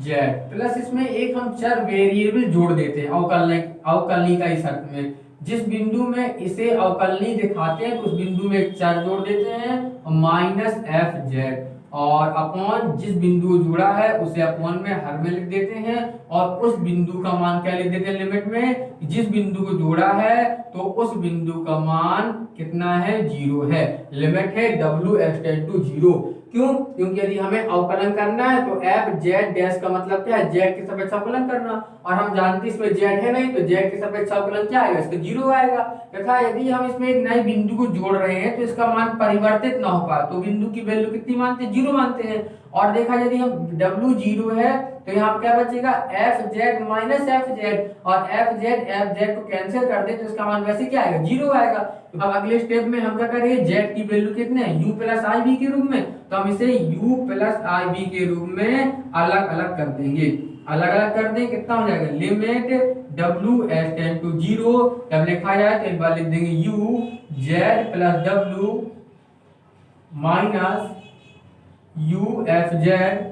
z प्लस इसमें एक हम चर वेरिएबल जोड़ देते हैं अवकलनीयता की शर्त में। जिस बिंदु में इसे अवकलनीय दिखाते हैं तो उस बिंदु में एक चर जोड़ देते हैं माइनस एफ जेड, और अपॉन जिस बिंदु जुड़ा है उसे अपॉन में हर में लिख देते हैं और उस बिंदु का मान क्या लिख देते हैं लिमिट में। जिस बिंदु को जोड़ा है तो उस बिंदु का मान कितना है, 0 है। लिमिट है w(0). क्यों, क्योंकि यदि हमें अवकलन करना है तो एफ जेड डैश का मतलब क्या है, जेड के सापेक्ष अवकलन करना। और हम जानते हैं इसमें जेड है नहीं तो जेड के सापेक्ष अवकलन क्या आएगा, इसका 0 आएगा। तथा यदि हम इसमें एक नए बिंदु को जोड़ रहे हैं तो इसका मान परिवर्तित ना हो पाए तो बिंदु की वैल्यू कितनी मानते हैं, 0 मानते हैं। और देखा यदि हम w 0 है तो यहाँ क्या बचेगा, F Z minus F Z, और एफ जेड को कैंसिल कर दे तो इसका मान वैसे क्या आएगा, 0 आएगा। तो अब अगले स्टेप में हम क्या करेंगे, जेड की वैल्यू कितने है, u प्लस आई वी के रूप में। तो हम इसे u प्लस आई वी के रूप में अलग अलग कर देंगे। अलग अलग कर देंगे कितना हो जाएगा, limit w as tend to 0 जब लिखा जाए तो एक बार लिख देंगे u z plus w minus u f z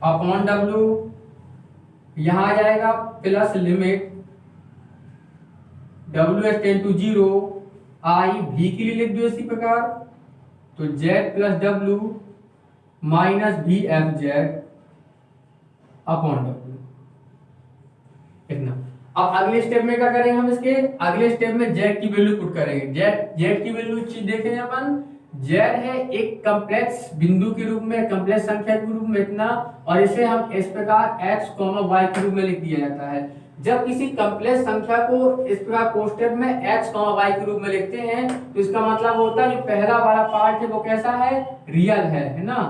upon w। यहां आ जाएगा plus limit w as tend to 0 i v के लिए लिख दो इसी प्रकार। तो z plus w minus v f z upon w इतना। अब अगले स्टेप में क्या करेंगे हम, इसके अगले स्टेप में z की वैल्यू पुट करेंगे। z की वैल्यू चीज देखें अपन, z है एक कॉम्प्लेक्स बिंदु के रूप में, कॉम्प्लेक्स संख्या के रूप में इतना, और इसे हम इस प्रकार x, y के रूप में लिख दिया जाता है। जब किसी कॉम्प्लेक्स संख्या को इस प्रकार कोष्टक में x, y के रूप में लिखते हैं तो इसका मतलब होता है जो पहला वाला पार्ट है वो कैसा है, रियल है ना,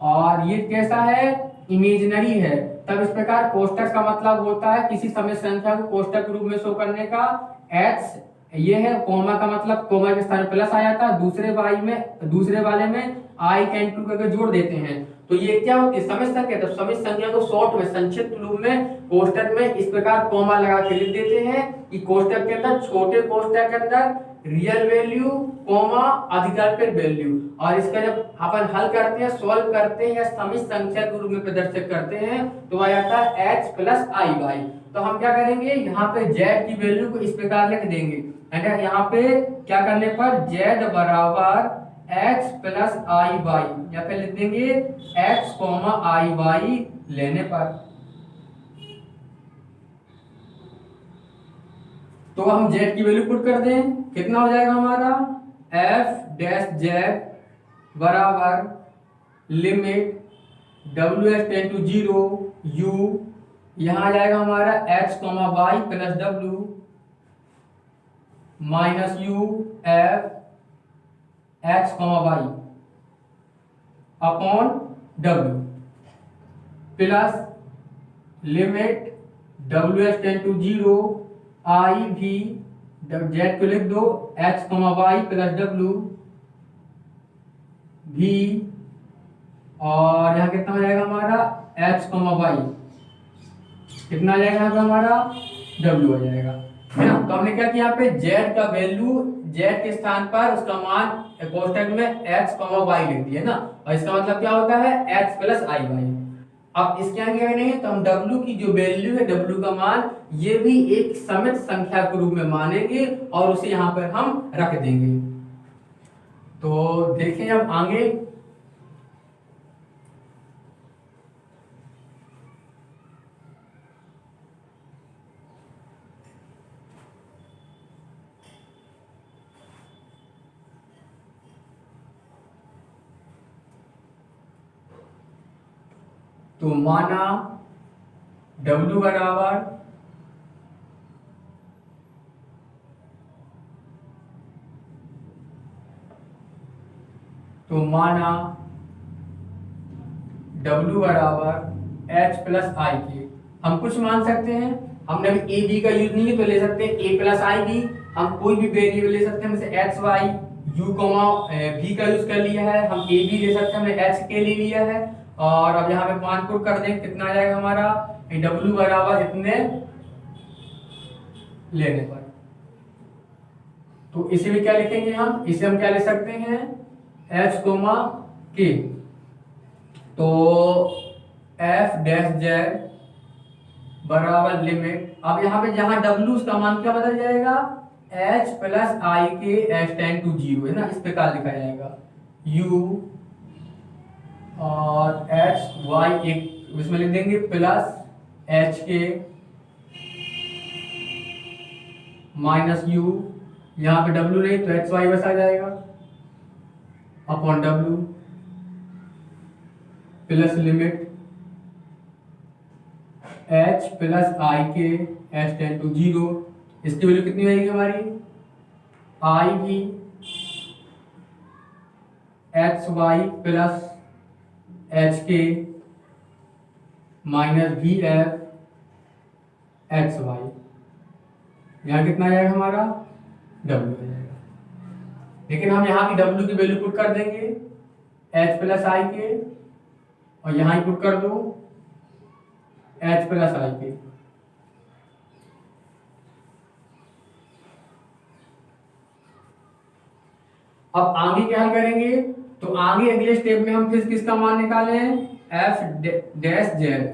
और ये कैसा है, इमेजिनरी है। तब इस प्रकार कोष्टक का मतलब होता है किसी समय संख्या को कोष्टक के रूप में शो करने का। x ये है, कोमा का मतलब कोमा के स्थान प्लस आ जाता है, दूसरे वाले में आई कैंटू करके जोड़ देते हैं। तो ये क्या होती है, समिश्र संख्या। तो समिश्र संख्या को शॉर्ट में, संक्षिप्त रूप में कोष्टक में इस प्रकार कोमा लगा के लिख देते हैं कि कोष्टक के अंदर, छोटे कोष्टक के अंदर रियल वैल्यू कोमा अधिकल्पित वैल्यू। और इसका जब अपन हल करते हैं, सॉल्व करते हैं या समिश्र संख्या के रूप में प्रदर्शित करते हैं तो आ जाता है x प्लस आई वाई। तो हम क्या करेंगे, यहाँ पे z की वैल्यू को इस प्रकार लिख देंगे। यहाँ पे क्या करने पर z बराबर x प्लस आई वाई, या फिर लिख देंगे x आई वाई लेने पर। तो हम z की वैल्यू पुट कर दें, कितना हो जाएगा हमारा, f डैश z बराबर limit w as tend to 0 u, यहां आ जाएगा हमारा x, y प्लस w minus u f x, y अपॉन w plus limit w as tend to 0 i v, z को लिख दो x, y प्लस w भी, और यहाँ कितना हो जाएगा हमारा x, y कितना आ जाएगा हमारा w आ जाएगा, है ना। तो हमने क्या किया, यहाँ पे z का वैल्यू, z के स्थान पर उसका मान कोष्टक में x, y लिख दिया ना, और इसका मतलब क्या होता है x प्लस आई वाई। अब इसके आगे नहीं है तो हम w की जो वैल्यू है, w का मान, ये भी एक समित संख्या के रूप में मानेंगे और उसे यहाँ पर हम रख देंगे। तो देखें अब आगे, तो माना W बराबर W बराबर H प्लस आई के। हम कुछ मान सकते हैं, हमने अभी ए बी का यूज नहीं है तो ले सकते हैं ए प्लस आई बी। हम कोई भी वेरिएबल ले सकते हैं, जैसे x y u comma b का यूज कर लिया है, हम ए बी ले सकते हैं, हमने एच के ले लिया है। और अब यहाँ पे 5 पुट कर दें, कितना आ जाएगा हमारा W बराबर इतने लेने पर। तो इसे भी क्या लिखेंगे हम, इसे हम क्या लिख सकते हैं H कोमा के। तो एफ डैश जेड बराबर लिमिट, अब यहाँ पे जहां W उसका मान क्या बदल जाएगा, H प्लस आई के H टेंड टू 0 है ना, इस प्रकार लिखा जाएगा U और H Y एक इसमें लिख देंगे प्लस H के माइनस U, यहाँ पे W नहीं तो H Y बस आ जाएगा upon W plus limit H plus आई के H टेंड टू 0। इसकी वैल्यू कितनी आएगी हमारी, i v x y plus h k minus b f x y. यहाँ कितना आएगा हमारा W आ जाएगा। लेकिन हम यहाँ की W की वैल्यू पुट कर देंगे H प्लस आई के, और यहाँ ही पुट कर दो H प्लस आई के। अब आगे क्या करेंगे, तो आगे अगले स्टेप में हम किसका मान निकाले हैं, एफ डैश जेड।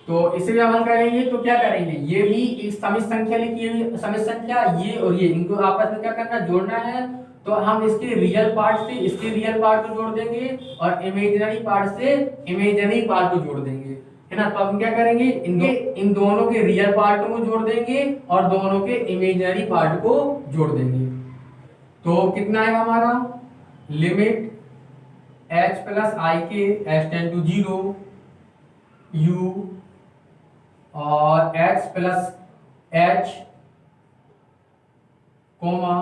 तो इसे जब हल करेंगे तो क्या करेंगे, ये भी एक समित संख्या लिखी है, समित संख्या ये और ये इनको आपस में क्या करना, जोड़ना है। तो हम इसके रियल पार्ट से इसके रियल पार्ट को जोड़ देंगे और इमेजिनरी पार्ट से इमेजिनरी पार्ट को जोड़ देंगे, है ना। तो हम क्या करेंगे, इन दोनों के रियल पार्ट को जोड़ देंगे और दोनों के इमेजिनरी पार्ट को जोड़ देंगे। तो कितना आएगा हमारा, लिमिट H प्लस आई के H टेंड टू 0 U और X plus H comma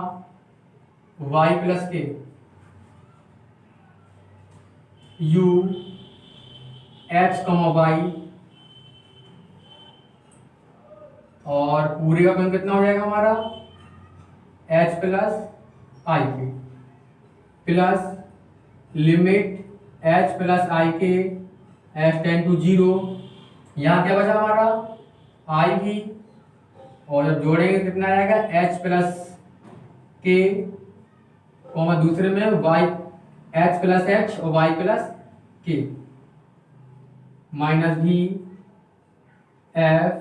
Y plus k U X comma Y, और पूरे का गुण कितना हो जाएगा हमारा H प्लस आई k plus limit H plus आई के H टेंड टू 0। यहाँ क्या बचा हमारा आई भी, और जब जोड़ेंगे कितना आएगा H प्लस के कॉमा दूसरे में Y H प्लस H और Y प्लस के माइनस भी F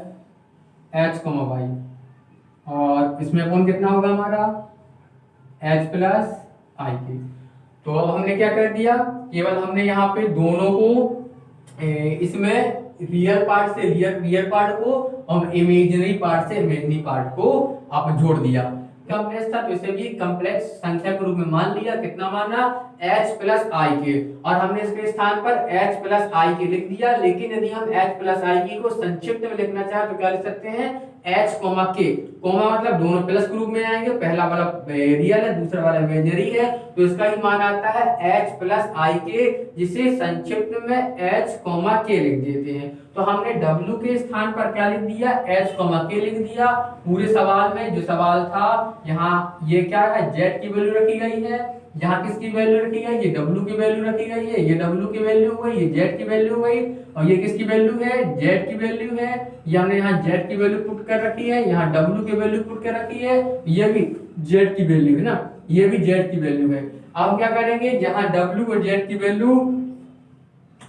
H कोमा Y, और इसमें कौन कितना होगा हमारा H प्लस आई के। तो अब हमने क्या कर दिया, केवल हमने यहाँ पे दोनों को इसमें रियल पार्ट से रियल पार्ट को और इमेजिनरी पार्ट से इमेजिनरी पार्ट को आप जोड़ दिया। कॉम्प्लेक्स था तो इसे भी कॉम्प्लेक्स संख्या के रूप में मान लिया। कितना माना, H प्लस आई के, और हमने इसके स्थान पर H प्लस आई के लिख दिया। लेकिन यदि हम H प्लस आई के को संक्षिप्त में लिखना चाहे तो क्या लिख सकते हैं, H कोमा के, कोमा मतलब दोनों प्लस के रूप में आएंगे, पहला वाला रियल है दूसरा वाला इमेजिनरी है, तो इसका ही मान आता है H प्लस आई के, जिसे संक्षिप्त में H कोमा के लिख देते हैं। तो हमने W के स्थान पर क्या लिख दिया, H कोमा के लिख दिया। पूरे सवाल में जो सवाल था यहाँ ये क्या है, Z की वैल्यू रखी गई है, यहाँ किसकी वैल्यू रखी गई, ये W की वैल्यू रखी गई है, ये W की वैल्यू हुई, ये Z की वैल्यू हुई, और ये किसकी वैल्यू है, Z की वैल्यू है। ये हमने यहाँ Z की वैल्यू पुट कर रखी है, यहाँ W की वैल्यू पुट कर रखी है, ये भी Z की वैल्यू है ना, ये भी Z की वैल्यू है। अब क्या करेंगे, जहाँ W और Z की वैल्यू,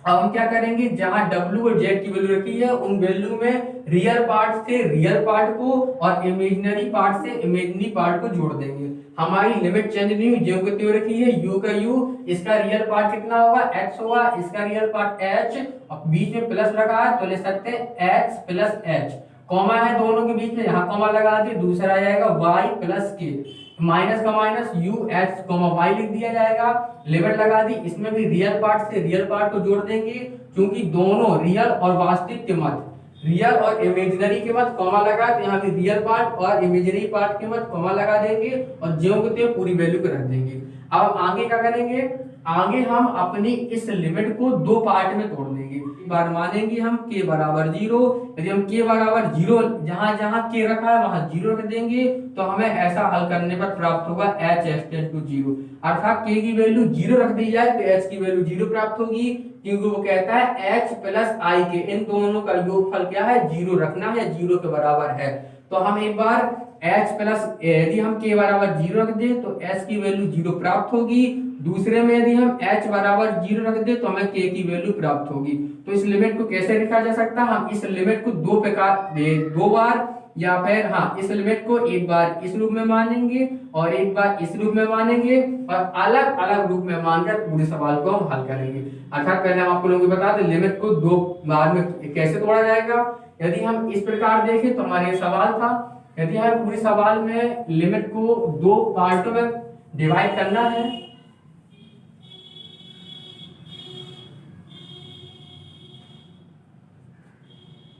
अब हम क्या करेंगे, जहां W और Z की वैल्यू रखी है उन वैल्यू में रियल पार्ट से रियल पार्ट को और इमेजिनरी पार्ट से इमेजिनरी पार्ट को जोड़ देंगे। हमारी लिमिट चेंज नहीं हुई, जो कितनी रखी है U का U, इसका रियल पार्ट कितना होगा X होगा, इसका रियल पार्ट H, और बीच में प्लस लगा है तो ले सकते हैं X प्लस H, कॉमा है दोनों के बीच में, यहाँ कॉमा लगा दिए, दूसरा आ जाएगा Y प्लस के, माइनस का माइनस U H Y लिख दिया जाएगा, लिमिट लगा दी, इसमें भी रियल पार्ट से रियल पार्ट को जोड़ देंगे क्योंकि दोनों रियल और वास्तविक के मध्य, रियल और इमेजिनरी के मध्य कॉमा लगा, तो यहाँ पे रियल पार्ट और इमेजिनरी पार्ट के मध्य कॉमा लगा देंगे और ज्यों के त्यों पूरी वैल्यू को रख देंगे। अब आगे क्या करेंगे, आगे हम अपनी इस लिमिट को दो पार्ट में तोड़ देंगे। एक बार मानेंगे हम k बराबर 0, यदि हम k बराबर 0 जहां जहां k रखा है वहां 0 रख देंगे तो हमें ऐसा हल करने पर प्राप्त होगा h टेंड टू 0, अर्थात k की वैल्यू 0 रख दी जाए तो h की वैल्यू 0 प्राप्त होगी, क्योंकि वो कहता है h प्लस i के इन दोनों का योगफल क्या है 0 रखना है, 0 के बराबर है। तो हम एक बार h प्लस यदि हम k बराबर 0 रख दें तो h की वैल्यू 0 प्राप्त होगी, दूसरे में यदि हम h बराबर 0 रख दें तो हमें k की वैल्यू प्राप्त होगी। तो इस लिमिट को कैसे लिखा जा सकता है, हम इस लिमिट को दो बार या फिर इस लिमिट को एक बार इस रूप में मानेंगे और एक बार इस रूप में मानेंगे और अलग अलग रूप में मानकर पूरे सवाल को हम हल करेंगे। अर्थात पहले हम आपको लोगों को बता दें लिमिट को दो बार में कैसे तोड़ा जाएगा। यदि हम इस प्रकार देखें तो हमारा सवाल था, यदि हमें पूरे सवाल में लिमिट को दो पार्टों में डिवाइड करना है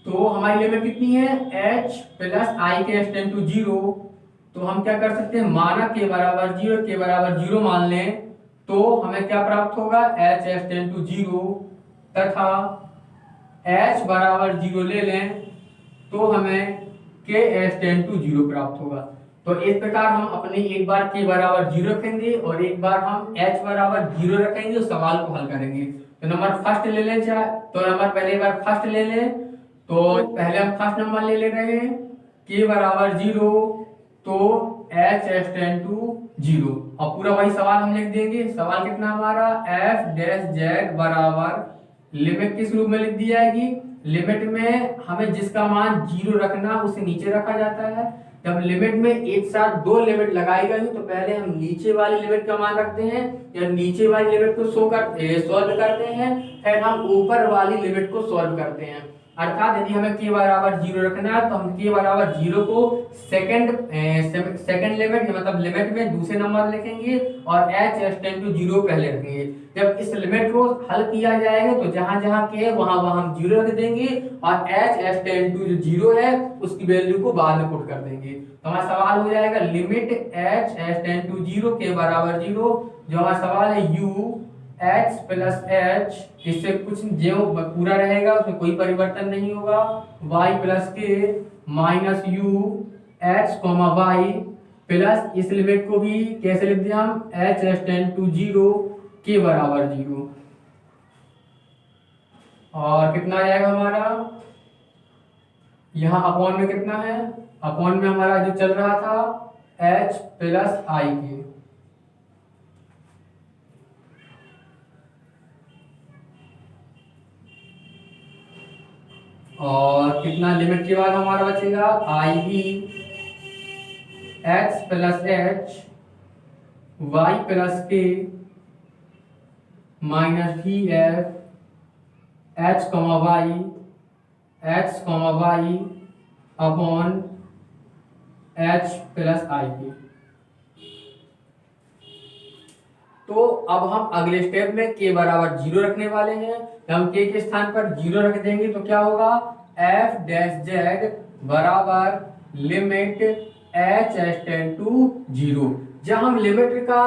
तो हमारी लिमिट कितनी है h प्लस आई के टेंड टू 0, तो हम क्या कर सकते हैं, माना k बराबर 0 k बराबर 0 मान लें तो हमें क्या प्राप्त होगा h टेंड टू 0 तथा h बराबर 0 ले लें तो हमें k टेंड टू 0 प्राप्त होगा। तो इस प्रकार हम अपने एक बार k बराबर 0 रखेंगे और एक बार हम h बराबर 0 रखेंगे और सवाल को हल करेंगे। तो नंबर फर्स्ट ले लें, तो नंबर पहले एक बार फर्स्ट ले लें, तो पहले हम फर्स्ट नंबर ले रहे हैं k बराबर 0 तो h टेंड टू 0 और पूरा वही सवाल हम लिख देंगे। सवाल कितना हमारा f डैश z बराबर लिमिट किस रूप में लिख दी जाएगी, लिमिट में हमें जिसका मान 0 रखना उसे नीचे रखा जाता है। जब लिमिट में एक साथ दो लिमिट लगाई गई तो पहले हम नीचे वाली लिमिट का मान रखते हैं या नीचे वाली लिमिट को सॉल्व करते हैं, फिर हम ऊपर वाली लिमिट को सॉल्व करते हैं। अर्थात यदि हमें k बराबर 0 रखना है तो हम k बराबर 0 को सेकंड लिमिट मतलब लिमिट में दूसरे नंबर लिखेंगे और h टेंड टू 0 पहले रखेंगे। जब इस लिमिट को हल किया जाएगा तो जहां जहां k है वहां वहां हम 0 रख देंगे और h टेंड टू जो 0 है उसकी वैल्यू को बाद में पुट कर देंगे। तो हमारा सवाल हो जाएगा limit h tend to 0 k बराबर 0, जो हमारा सवाल है u x प्लस h, इससे कुछ जो पूरा रहेगा उसमें कोई परिवर्तन नहीं होगा, y प्लस के minus u x comma y plus इस लिमिट को भी कैसे लिख दिया हम h टेंड टू 0 k बराबर 0 और कितना आ जाएगा हमारा यहाँ अपॉन में कितना है, अपॉन में हमारा जो चल रहा था h प्लस i के और कितना लिमिट के बाद हमारा बचेगा I B X plus H Y plus के minus V F H comma Y X comma Y upon H plus आई के। तो अब हम अगले स्टेप में k बराबर 0 रखने वाले हैं। हम k के स्थान पर 0 रख देंगे तो क्या होगा f डैश z बराबर लिमिट h टेंड टू 0। जब हम लिमिट का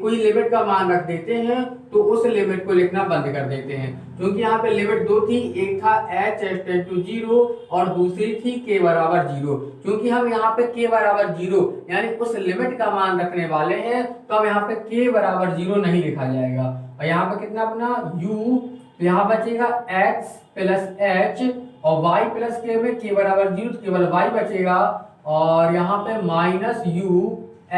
कोई लिमिट का मान रख देते हैं तो उस लिमिट को लिखना बंद कर देते हैं, क्योंकि यहाँ पे लिमिट दो थी, एक था h टेंड टू 0 और दूसरी थी k बराबर 0। क्योंकि हम यहाँ पे k बराबर 0 यानी उस लिमिट का मान रखने वाले हैं तो अब यहाँ पे k बराबर 0 नहीं लिखा जाएगा और यहाँ पे कितना अपना u, तो यहाँ बचेगा x प्लस h और y प्लस k में k बराबर 0 तो केवल y बचेगा और यहाँ पे minus u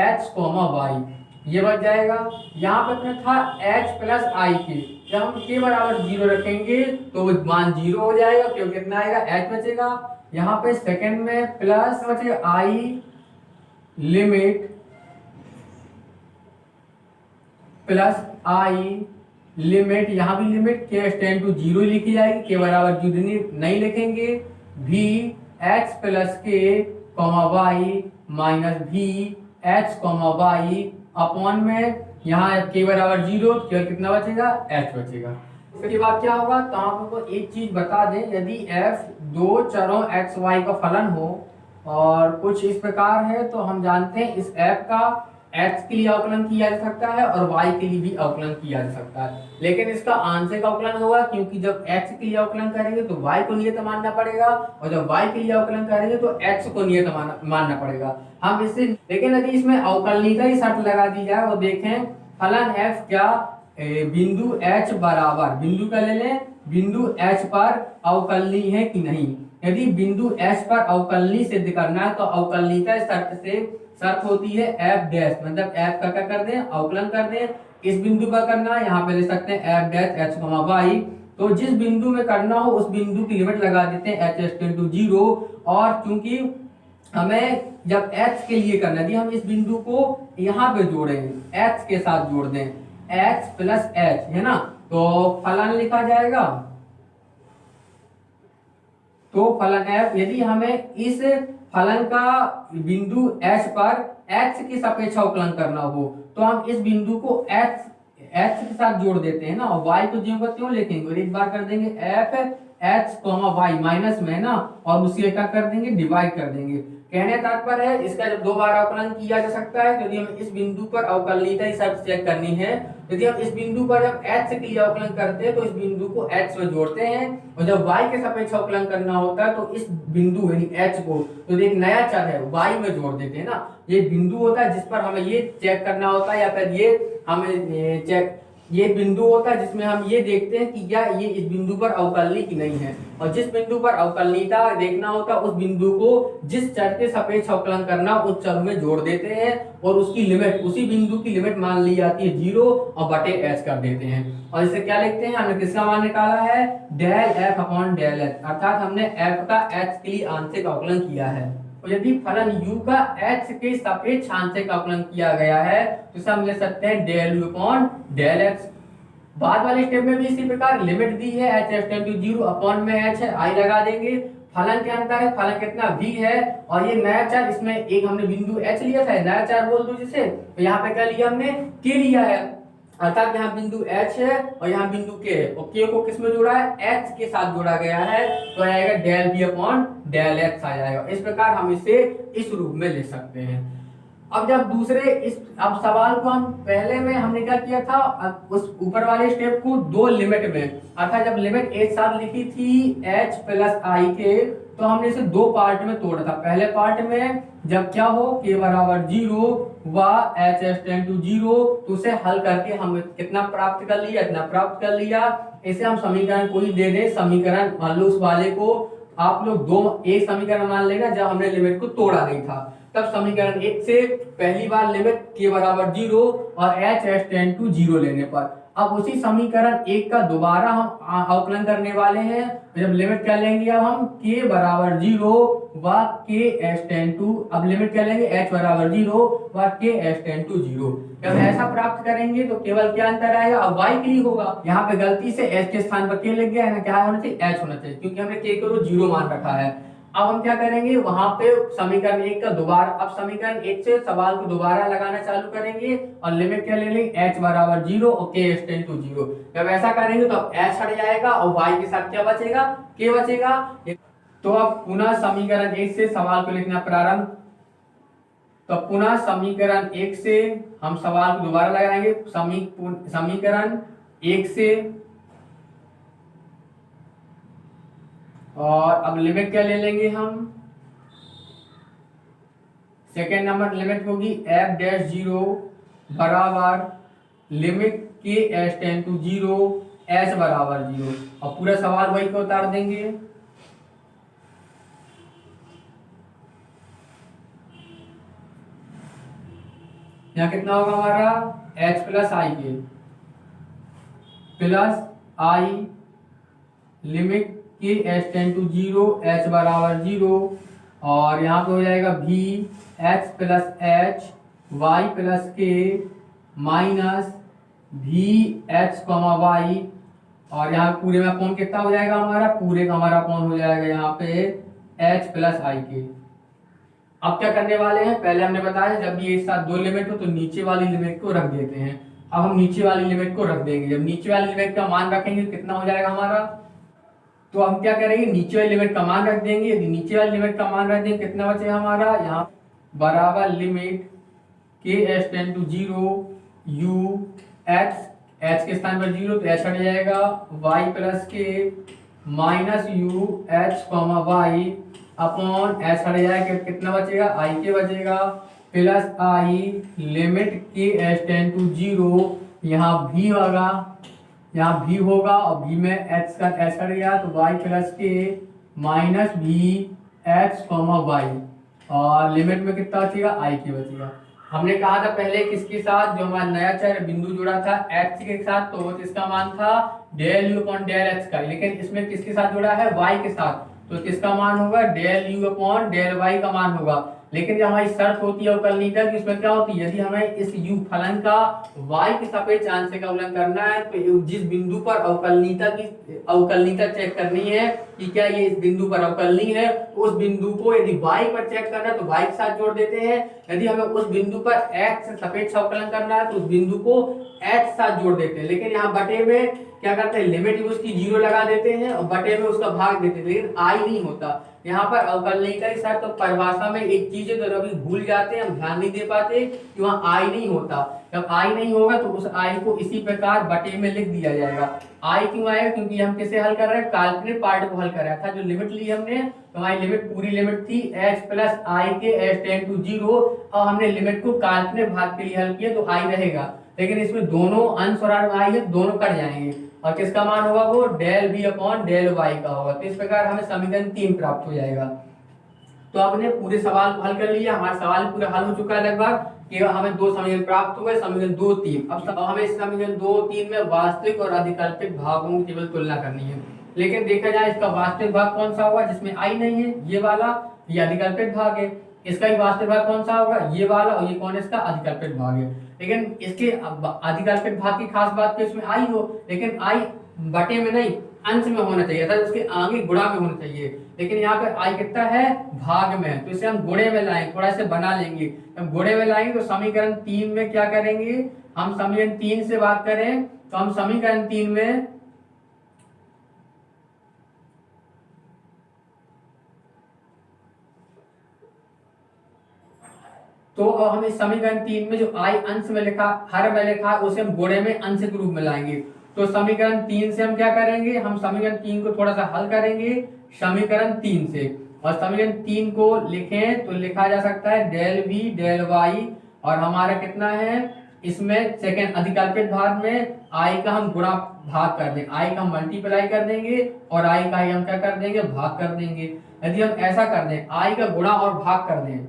x comma y ये बच जाएगा। यहाँ पे अपना था h प्लस i के, जब हम k बराबर 0 रखेंगे तो मान 0 हो जाएगा क्योंकि कितना आएगा h बचेगा। यहाँ पे सेकंड में प्लस बचेगा i limit plus i limit, यहाँ भी लिमिट k टेंड टू 0 लिखी जाएगी, k बराबर 0 नहीं लिखेंगे, v x plus k comma y minus v x comma y upon में यहाँ k बराबर 0 केवल कितना बचेगा h बचेगा। उसके बाद क्या होगा, तो आप हमको एक चीज बता दें, यदि f दो चरों x y का फलन हो और कुछ इस प्रकार है, तो हम जानते हैं इस f का x के लिए अवकलन किया जा सकता है और y के लिए भी अवकलन किया जा सकता है, लेकिन इसका आंशिक अवकलन होगा, क्योंकि जब x के लिए अवकलन करेंगे तो y को नियत मानना पड़ेगा और जब y के लिए अवकलन करेंगे तो x को नियत मानना पड़ेगा। हम इससे, लेकिन यदि इसमें अवकलनीयता की शर्त लगा दी जाए और देखें फलन f क्या बिंदु h बराबर, बिंदु का ले लें, बिंदु h पर अवकलनीय है कि नहीं। यदि बिंदु h पर अवकलनीय सिद्ध करना है तो अवकलनीयता शर्त होती है f डैश, मतलब f का क्या कर दें, अवकलन कर दें। इस बिंदु पर करना है, यहाँ पे ले सकते हैं f डैश h y, तो जिस बिंदु में करना हो उस बिंदु की लिमिट लगा देते हैं h टेंड टू 0, और चूंकि हमें जब h के लिए करना है, हम इस बिंदु को यहाँ पे जोड़ेंगे, h के साथ जोड़ दें, h प्लस h है ना, तो फलन लिखा जाएगा, तो फलन f, यदि हमें इस फलन का बिंदु h पर x के सापेक्ष अवकलन करना हो तो हम इस बिंदु को h के साथ जोड़ देते हैं ना, और y को ज्यों का त्यों लिखेंगे और एक बार कर देंगे f h y माइनस में ना, और उसी क्या कर देंगे, डिवाइड कर देंगे। कहने तात्पर्य है इसका जब दो बार अवकलन किया जा सकता है, यदि हम इस बिंदु पर अवकलनीयता की शर्त चेक करनी है, यदि हम इस बिंदु पर जब h के लिए अवकलन करते हैं तो इस बिंदु को h में जोड़ते हैं, और जब y के सापेक्ष अवकलन करना होता है तो इस बिंदु यानी h को, तो एक नया चर है y में जोड़ देते हैं ना। ये बिंदु होता है जिस पर हमें ये चेक करना होता है, या फिर ये हमें चेक, ये बिंदु होता है जिसमें हम ये देखते हैं कि क्या ये इस बिंदु पर अवकलनीय की नहीं है, और जिस बिंदु पर अवकलनीयता देखना होता है उस बिंदु को जिस चर के सापेक्ष अवकलन करना उस चर में जोड़ देते हैं, और उसकी लिमिट, उसी बिंदु की लिमिट मान ली जाती है 0 और बटे h कर देते हैं। और इसे क्या लिखते हैं, हमने किसका मान निकाला है, del f upon del h, अर्थात हमने f का h के लिए आंशिक अवकलन किया है। और यदि फलन u का h के सापेक्ष आंशिक अवकलन किया गया है तो इसे हम ले सकते हैं del u upon del x। बाद वाले स्टेप में भी इसी प्रकार लिमिट दी है, h टेंड टू 0 अपॉन में h है, i लगा देंगे, फलन के अंतर है, फलन कितना v है, और ये नया चर, इसमें एक हमने बिंदु h लिया था, नया चर बोल दो जिसे, तो यहाँ पे क्या लिया हमने, k लिया है, अर्थात यहाँ बिंदु h है और यहाँ बिंदु k है, और k को किसमें जोड़ा है, h के साथ जोड़ा गया है, तो आएगा del v upon del x आ जाएगा। इस प्रकार हम इसे इस रूप में लिख सकते हैं। अब जब दूसरे इस, अब सवाल को हम पहले में हमने क्या किया था, उस ऊपर वाले स्टेप को दो लिमिट में, अर्थात जब लिमिट एक साथ लिखी थी h प्लस i के, तो हमने इसे दो पार्ट में तोड़ा था। पहले पार्ट में जब क्या हो, k बराबर 0 व h टेंड टू 0, तो उसे हल करके हम कितना प्राप्त कर लिया, इतना प्राप्त कर लिया। इसे हम समीकरण कोई दे दे, समीकरण मान लो उस वाले को आप लोग दो, एक समीकरण मान लेना जब हमने लिमिट को तोड़ा नहीं था, तब समीकरण 1 से पहली बार लिमिट k बराबर 0 और h टेंड टू 0 लेने पर, अब उसी समीकरण 1 का दोबारा हम अवकलन करने वाले हैं। जब लिमिट क्या लेंगे, अब हम k बराबर 0 व k टेंड टू, अब लिमिट क्या लेंगे, h बराबर 0 व k टेंड टू 0। जब ऐसा प्राप्त करेंगे तो केवल क्या अंतर आएगा, अब y के लिए होगा, यहाँ पे गलती से h के स्थान पर k लिख गया है ना, क्या होना चाहिए, h होना चाहिए, क्योंकि हमने k को 0 मान रखा है। अब हम क्या करेंगे, वहां पे समीकरण 1 का दोबारा, अब समीकरण 1 से सवाल को दोबारा लगाना चालू करेंगे और लिमिट क्या ले लेंगे, h बराबर 0 और k टेंड टू 0। जब ऐसा करेंगे तो अब h हट जाएगा और y के साथ क्या बचेगा, k बचेगा। तो अब पुनः समीकरण 1 से सवाल को लिखना प्रारंभ, तो पुनः समीकरण 1 से हम सवाल को दोबारा लगाएंगे, समीकरण 1 से, और अब लिमिट क्या ले लेंगे हम, सेकेंड नंबर लिमिट होगी f डैश 0 बराबर limit k h tend to 0 h बराबर 0, और पूरा सवाल वही को उतार देंगे। यहाँ कितना होगा हमारा, h plus I k plus i limit k h tend to 0 h बराबर 0, और यहाँ पे हो जाएगा v h plus h y plus k minus v h y, और यहाँ पूरे में अपॉन कितना हो जाएगा हमारा, पूरे का हमारा अपॉन हो जाएगा यहाँ पे h प्लस आई के। अब क्या करने वाले हैं, पहले हमने बताया जब भी एक साथ दो लिमिट हो तो नीचे वाली लिमिट को रख देते हैं, अब हम नीचे वाली लिमिट को रख देंगे। जब नीचे वाली लिमिट का मान रखेंगे कितना हो जाएगा हमारा, तो हम क्या करेंगे, नीचे वाली लिमिट का मान रख देंगे। यदि नीचे वाली लिमिट का मान रख देंगे कितना बचेगा हमारा, यहाँ बराबर limit k h tend to 0 u h, h के स्थान पर 0 तो एच हट जाएगा, वाई प्लस के minus u h comma Y upon h हट जाएगा, कितना बचेगा, आई के बचेगा, plus i limit k h tend to 0, यहाँ भी होगा, यहाँ भी होगा और भी में एच का एच हट गया तो वाई प्लस के माइनस भी एच कॉमा वाई, और लिमिट में कितना बचेगा, आई के बचेगा। हमने कहा था पहले किसके साथ, जो हमारा नया चर बिंदु जुड़ा था x के साथ, तो इसका मान था del you upon del x का, लेकिन इसमें किसके साथ जुड़ा है, y के साथ, तो किसका मान होगा, del you upon del y का मान होगा। लेकिन जब हमारी शर्त होती है अवकलनीयता की, उसमें क्या होती है, यदि हमें इस u फलन का y के सापेक्ष आंशिक का अवकलन करना है, तो जिस बिंदु पर अवकलनीयता चेक करनी है कि क्या ये इस बिंदु पर अवकलनीय है, उस बिंदु को यदि y पर चेक करना है तो y के साथ जोड़ देते हैं। यदि हमें उस बिंदु पर x से सापेक्ष अवकलन करना है तो उस बिंदु को x साथ जोड़ देते हैं। लेकिन यहाँ बटे में क्या करते हैं, लिमिट में उसकी 0 लगा देते हैं और बटे में उसका भाग देते हैं, लेकिन आई नहीं होता। यहाँ पर अवकलनीयता के साथ तो परिभाषा में एक चीज है, तो अभी भूल जाते हैं, हम ध्यान नहीं दे पाते कि वहाँ आई नहीं होता। जब आई नहीं होगा तो उस आई को इसी प्रकार बटे में लिख दिया जाएगा। आई क्यों आएगा, क्योंकि हम किसे हल कर रहे हैं, काल्पनिक पार्ट को हल कर रहा था। जो लिमिट ली हमने, तो हमारी लिमिट पूरी लिमिट थी h प्लस आई के h टेंड टू 0, और हमने लिमिट को काल्पनिक भाग के लिए हल किया तो आई रहेगा। लेकिन इसमें दोनों अंश और आई है, दोनों कट जाएंगे और किसका मान होगा, वो del v upon del y का होगा। तो इस प्रकार हमें समीकरण 3 प्राप्त हो जाएगा। तो आपने पूरे सवाल को हल कर लिया, हमारा सवाल पूरा हल हो चुका है लगभग, कि हमें दो समीकरण प्राप्त हुए, समीकरण 2, 3। अब हमें इस समीकरण 2, 3 में वास्तविक और अधिकल्पित भागों की केवल तुलना करनी है। लेकिन देखा जाए इसका वास्तविक भाग कौन सा होगा, जिसमें आई नहीं है, ये वाला, ये अधिकल्पित भाग है। इसका ही वास्तविक भाग कौन सा होगा, ये वाला, और ये कौन है, इसका अधिकल्पित भाग है। लेकिन इसके अधिकल्पित भाग की खास बात है इसमें आई हो, लेकिन आई बटे में नहीं, अंश में होना चाहिए था, उसके आगे गुणा में होना चाहिए। लेकिन यहाँ पे आई कितना है, भाग में, तो इसे हम गुणे में लाएंगे, थोड़ा से बना लेंगे। हम गुणे में लाएंगे तो समीकरण 3 में क्या करेंगे, हम समीकरण 3 से बात करें तो हम समीकरण 3 में तो हम इस समीकरण 3 में जो आई अंश में लिखा, हर में लिखा, उसे हम गुणे में अंश के रूप में लाएंगे। तो समीकरण 3 से हम क्या करेंगे, हम समीकरण 3 को थोड़ा सा हल करेंगे समीकरण 3 से, और समीकरण 3 को लिखें तो लिखा जा सकता है डेल v डेल y, और हमारा कितना है, इसमें सेकंड अधिकल्पित भाग में आई का हम गुणा भाग कर देंगे, आई का हम मल्टीप्लाई कर देंगे और आई का ही हम क्या कर देंगे, भाग कर देंगे। यदि हम ऐसा कर दें, आई का गुणा और भाग कर दें,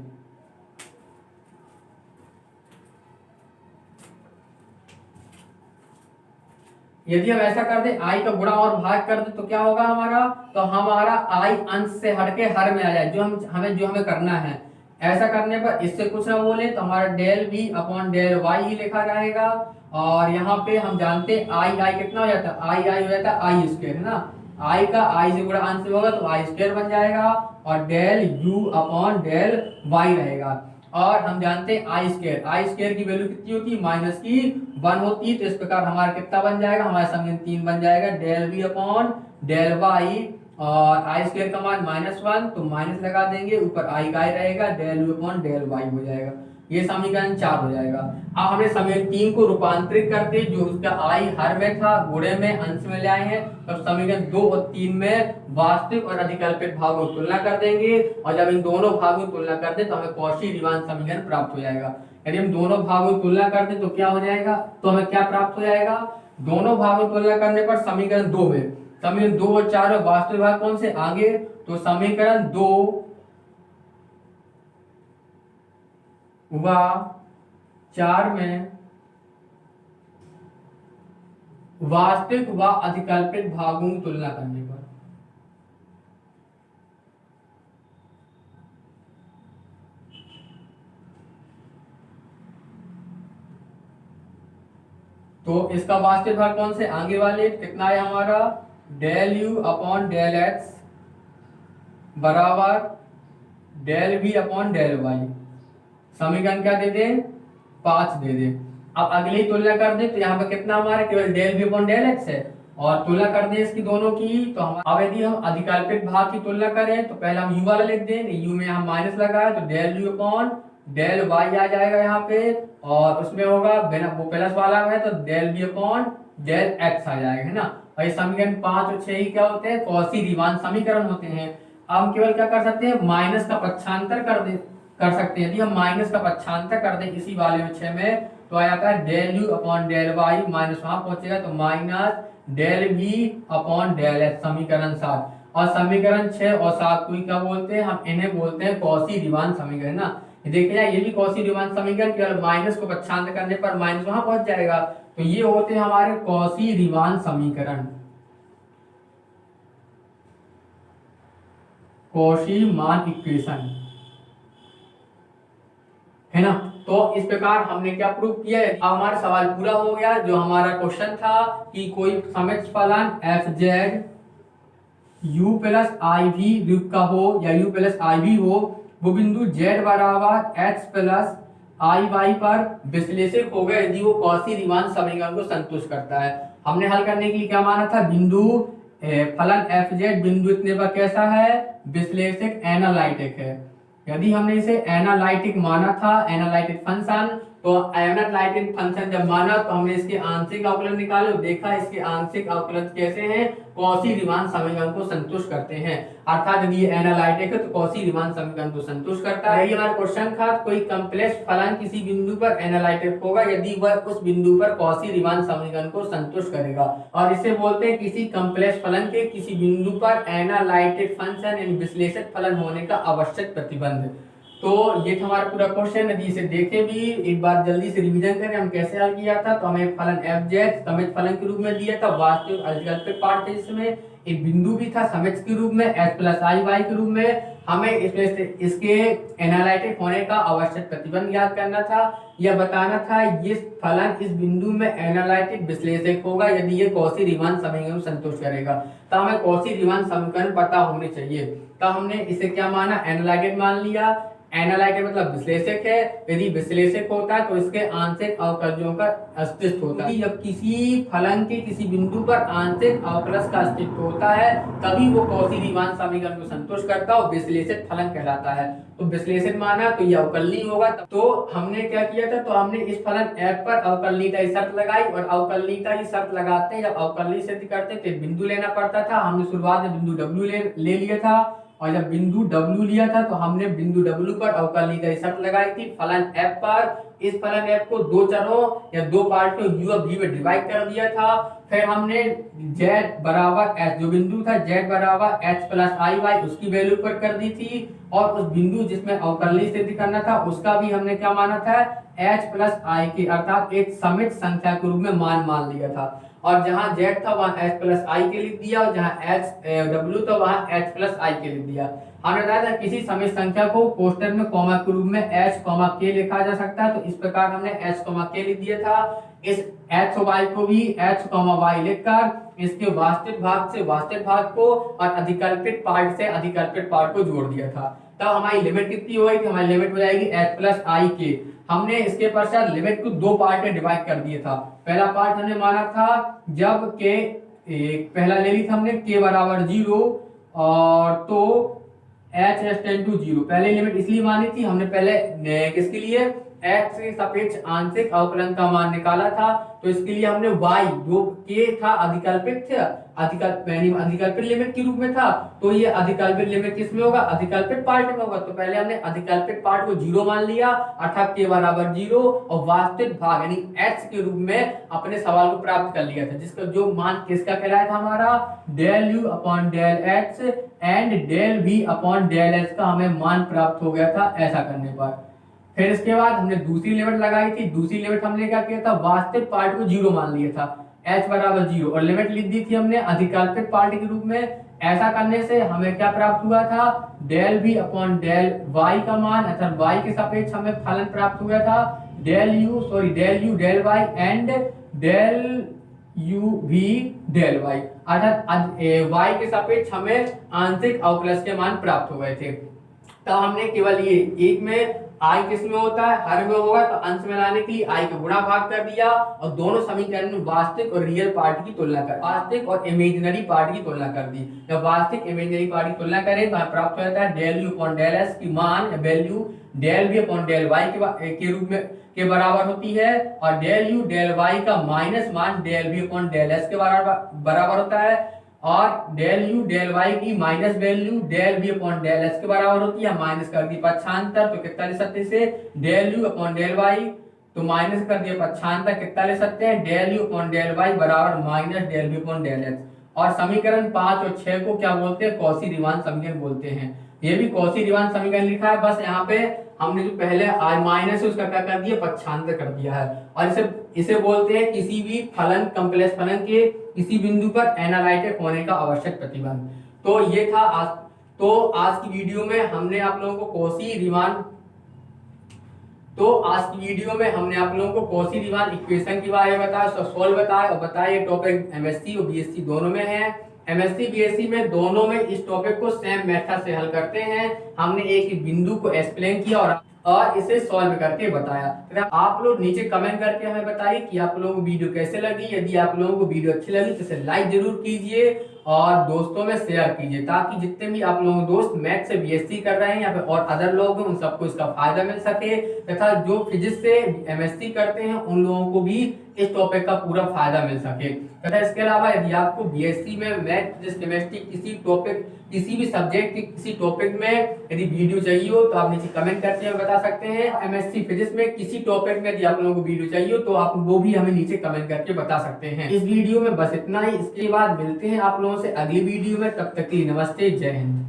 यदि हम ऐसा कर दें, आई का गुणा और भाग कर दें तो क्या होगा हमारा, तो हमारा आई अंश से हटके हर में आ जाए, जो हमें करना है। ऐसा करने पर इससे कुछ ना बोले तो हमारा del v upon del y ही लिखा जाएगा। और यहाँ पे हम जानते हैं आई कितना हो जाता है, आई हो जाता है आई स्क्वायर, है ना, आई का आई से गुणा अंश होगा तो आई स्क्वायर बन जाएगा, और del u upon del y रहेगा। और हम जानते हैं आई स्क्वायर की वैल्यू कितनी होती है, माइनस की 1 होती है। तो इस प्रकार हमारा कितना बन जाएगा, हमारा समीकरण 3 बन जाएगा del v upon del y, और आई स्क्वायर का मान -1 तो माइनस लगा देंगे, ऊपर आई का रहेगा, del v upon del y हो जाएगा। ये समीकरण 4 हो जाएगा। अब हमने समीकरण 3 को रूपांतरित करते, जो उसका आई हर में था गुणे में अंश में ले आए हैं, तब समीकरण 2 और 3 में वास्तविक और अधिकल्पित भागों की तुलना कर देंगे, और जब इन दोनों भागों की तुलना कर दें तो हमें कौशी रीमान समीकरण प्राप्त हो जाएगा। यदि हम दोनों भागों की तुलना करते तो क्या हो जाएगा, तो हमें क्या प्राप्त हो जाएगा, दोनों भागों की तुलना करने पर समीकरण 2 में, समीकरण 2 और 4 में वास्तविक भाग कौन से आगे, तो समीकरण 2 व 4 में वास्तविक व अधिकल्पित भागों की तुलना करने पर तो इसका वास्तविक भाग कौन से आगे वाले, कितना है हमारा, del you upon del X बराबर del v upon del y। समीकरण क्या दे दें, 5 दे दें। अब अगले ही तुलना कर दें तो यहाँ पे कितना हमारा केवल del B upon del x है, और तुलना कर दें इसकी दोनों की तो हम अब यदि हम अधिकल्पित भाग की तुलना करें तो पहले हम u वाला लिख दें, u में हम माइनस लगाए तो del u upon del y आ जाएगा यहाँ पे, और उसमें होगा बिना वो प्लस वाला है तो del B upon del X आ जाएगा, है ना। और ये समीकरण 5 और 6 ही क्या होते हैं, कौशी रीमान समीकरण होते हैं। अब हम केवल क्या कर सकते हैं, माइनस का पक्षांतर कर सकते हैं। यदि हम माइनस का पक्षांतर कर दें इसी वाले में 6 में तो आ जाता है del you upon del y, minus वहां पहुंचेगा तो minus del v upon del x, समीकरण 7। और समीकरण 6 और 7 को क्या बोलते हैं, हम इन्हें बोलते हैं कौशी रीमान समीकरण ना। देखिए ये भी कौशी रीमान समीकरण, केवल माइनस को पक्षांतर करने पर माइनस वहां पहुंच जाएगा। तो ये होते हैं हमारे कौशी रीमान समीकरण, कौशी मान इक्वेशन, है ना। तो इस प्रकार हमने क्या प्रूव किया है। अब हमारा सवाल पूरा हो गया। जो हमारा क्वेश्चन था कि कोई सममित फलन एफ जेड u प्लस आई भी रूप का हो या u प्लस आई भी हो, वो बिंदु z बराबर x प्लस आई वाई पर विश्लेषित हो गए यदि वो कौशी रीमान समीकरण को संतुष्ट करता है। हमने हल करने के लिए क्या माना था, बिंदु फलन एफ जेड बिंदु इतने पर कैसा है, विश्लेषक एनालिटिक है। यदि हमने इसे एनालिटिक माना था, एनालिटिक फंक्शन, तो एनालिटिक फंक्शन जब माना तो हमने इसके आंशिक अवकलन निकाले और देखा इसके आंशिक अवकलन कैसे हैं, कौशी रीमान समीकरण को संतुष्ट करते हैं। अर्थात यदि ये एनालिटिक है तो कौशी रीमान समीकरण को संतुष्ट करता है। यही हमारा क्वेश्चन था, कोई कॉम्प्लेक्स फलन किसी बिंदु पर एनालिटिक होगा यदि वह उस बिंदु पर कौशी रीमान समीकरण को संतुष्ट करेगा। और इसे बोलते हैं किसी कॉम्प्लेक्स फलन के किसी बिंदु पर एनालिटिक फंक्शन यानी विश्लेषक फलन होने का आवश्यक प्रतिबंध। तो ये था हमारा पूरा क्वेश्चन। यदि इसे देखें भी एक बार जल्दी से रिवीजन करें हम कैसे हल किया था, तो हमें फलन एफ जेड समित फलन के रूप में दिया था, वास्तविक अधिकल्पित पार्ट थे, इसमें एक बिंदु भी था समित के रूप में एच प्लस आई वाई के रूप में। हमें इसमें से इसके एनालिटिक होने का आवश्यक प्रतिबंध ज्ञात करना था, यह बताना था ये फलन इस बिंदु में एनालिटिक विश्लेषक होगा यदि ये कौशी रीमान समीकरण संतुष्ट करेगा। तो हमें कौशी रीमान समीकरण पता होने चाहिए। तो हमने इसे क्या माना, एनालिटिक मान लिया। एनालिटिक मतलब विश्लेषक है, यदि विश्लेषक होता है तो इसके आंशिक अवकलजों का अस्तित्व होता है। जब किसी फलन के किसी बिंदु पर आंशिक अवकलज का अस्तित्व होता है तभी वो कौशी रीमान समीकरण को संतुष्ट करता है और विश्लेषक फलन कहलाता है। तो विश्लेषक माना तो ये अवकलनीय होगा। तो हमने क्या किया था, तो हमने इस फलन f पर अवकलनीयता की शर्त लगाई, और अवकलनीयता की शर्त लगाते हैं जब अवकलनीय सिद्ध करते तो बिंदु लेना पड़ता था। हमने शुरुआत में बिंदु w ले लिया था, और जब बिंदु W लिया था तो हमने बिंदु W पर अवकलनीयता की शर्त लगाई थी फलन f पर। इस फलन f को दो चरों या दो पार्टियों u और v में डिवाइड कर दिया था। फिर हमने z बराबर h, जो बिंदु था z बराबर h प्लस आई वाई, उसकी वैल्यू पर कर दी थी, और उस बिंदु जिसमें अवकलनीय सिद्ध करना था उसका भी हमने क्या माना था, h प्लस आई के अर्थात एक समित संख्या के रूप में मान लिया था। और जहां z था वहां h प्लस आई के लिख दिया, और जहां w था वहां h प्लस आई के लिख दिया। हमने बताया था किसी समित संख्या को कोष्ठक में कॉमा के रूप में h k लिखा जा सकता है, तो इस प्रकार हमने h k लिख दिया था। इस h y को भी h y लिखकर इसके वास्तविक भाग से वास्तविक भाग को और अधिकल्पित पार्ट से अधिकल्पित पार्ट को जोड़ दिया था। तब हमारी लिमिट कितनी हो गई, हमारी लिमिट हो जाएगी h प्लस आई के। हमने इसके पश्चात लिमिट को दो पार्ट में डिवाइड कर दिया था। पहला पार्ट हमने माना था जब के पहला ले ली था हमने k बराबर 0 और तो h टेंड टू 0। पहले लिमिट इसलिए मानी थी, हमने पहले किसके लिए x के सापेक्ष आंशिक अवकलन का मान निकाला था, तो इसके लिए हमने y जो k था अधिकल्पित था, अधिकल्पित लिमिट के रूप में था, तो ये अधिकल्पित लिमिट किस में होगा, अधिकल्पित पार्ट में होगा। तो पहले हमने अधिकल्पित पार्ट को 0 मान लिया अर्थात k बराबर 0, और वास्तविक भाग यानी x के रूप में अपने सवाल को प्राप्त कर लिया था, जिसका जो मान किसका कहलाया था हमारा del u upon del x and del v upon del h का हमें मान प्राप्त हो गया था ऐसा करने पर। फिर इसके बाद हमने दूसरी लिमिट लगाई थी। दूसरी लिमिट हमने क्या किया था, वास्तविक पार्ट को 0 मान लिया था, h बराबर 0, और लिमिट लिख दी थी हमने अधिकल्पित पार्ट के रूप में। ऐसा करने से हमें क्या प्राप्त हुआ था, del v upon del y का मान अर्थात y के सापेक्ष हमें फलन प्राप्त हुआ था del u del y and del u v del y, अर्थात y के सापेक्ष हमें आंशिक अवकलज के मान प्राप्त हो गए थे। तब हमने केवल ये एक में आई किस में होता है, हर में होगा, तो अंश में लाने के लिए आई का गुणा भाग कर दिया और दोनों समीकरण में वास्तविक और रियल पार्ट की तुलना कर, वास्तविक और इमेजिनरी पार्ट की तुलना कर दी। जब वास्तविक इमेजिनरी पार्ट की तुलना करें तो प्राप्त हो जाता है del you upon del s की मान value del B upon del y के रूप में के बराबर होती है, और डेल यू डेल वाई का माइनस मान del B upon del s के बराबर होता है, और डेल यू डेल वाई की minus value del B upon del s के बराबर होती है। माइनस कर दी पक्षांतर तो कितना ले सकते से del you upon del Y, तो माइनस कर दिया पक्षांतर कितना ले सकते हैं del you upon del Y बराबर minus del B upon del X. और समीकरण 5 और 6 को क्या बोलते हैं, कॉची रीमान समीकरण बोलते हैं। ये भी कॉची रीमान समीकरण लिखा है, बस यहाँ पे हमने जो पहले माइनस है उसका क्या कर दिया, पक्षांतर कर दिया है। और इसे बोलते हैं किसी भी फलन कॉम्प्लेक्स फलन के किसी बिंदु पर एनालिटिक होने का आवश्यक प्रतिबंध। तो ये था आज की वीडियो में हमने आप लोगों को कॉची रीमान इक्वेशन के बारे में बताया, उसका सोल्व बताया, और बताया ये टॉपिक एमएससी और बीएससी दोनों में है। एमएससी बीएससी में दोनों में इस टॉपिक को सेम मेथड से हल करते हैं। हमने एक ही बिंदु को एक्सप्लेन किया और इसे सॉल्व करके बताया। तो आप लोग नीचे कमेंट करके हमें बताइए कि आप लोगों को वीडियो कैसे लगी। यदि आप लोगों को वीडियो अच्छी लगी तो इसे लाइक जरूर कीजिए और दोस्तों में शेयर कीजिए, ताकि जितने भी आप लोगों दोस्त मैथ से बीएससी कर रहे हैं या फिर और अदर लोग हैं उन सबको इसका फायदा मिल सके, तथा जो फिजिक्स से एमएससी करते हैं उन लोगों को भी इस टॉपिक का पूरा फायदा मिल सके। तथा इसके अलावा यदि आपको बीएससी में मैथ फिजिक्स केमिस्ट्री किसी भी सब्जेक्ट के किसी टॉपिक में यदि वीडियो चाहिए हो तो आप नीचे कमेंट करके हमें बता सकते हैं। एमएससी फिजिक्स में किसी टॉपिक में यदि आप लोगों को वीडियो चाहिए हो तो आप वो भी हमें नीचे कमेंट करके बता सकते हैं। इस वीडियो में बस इतना ही, इसके बाद मिलते हैं आप लोगों से अगली वीडियो में। तब तक के लिए नमस्ते, जय हिंद।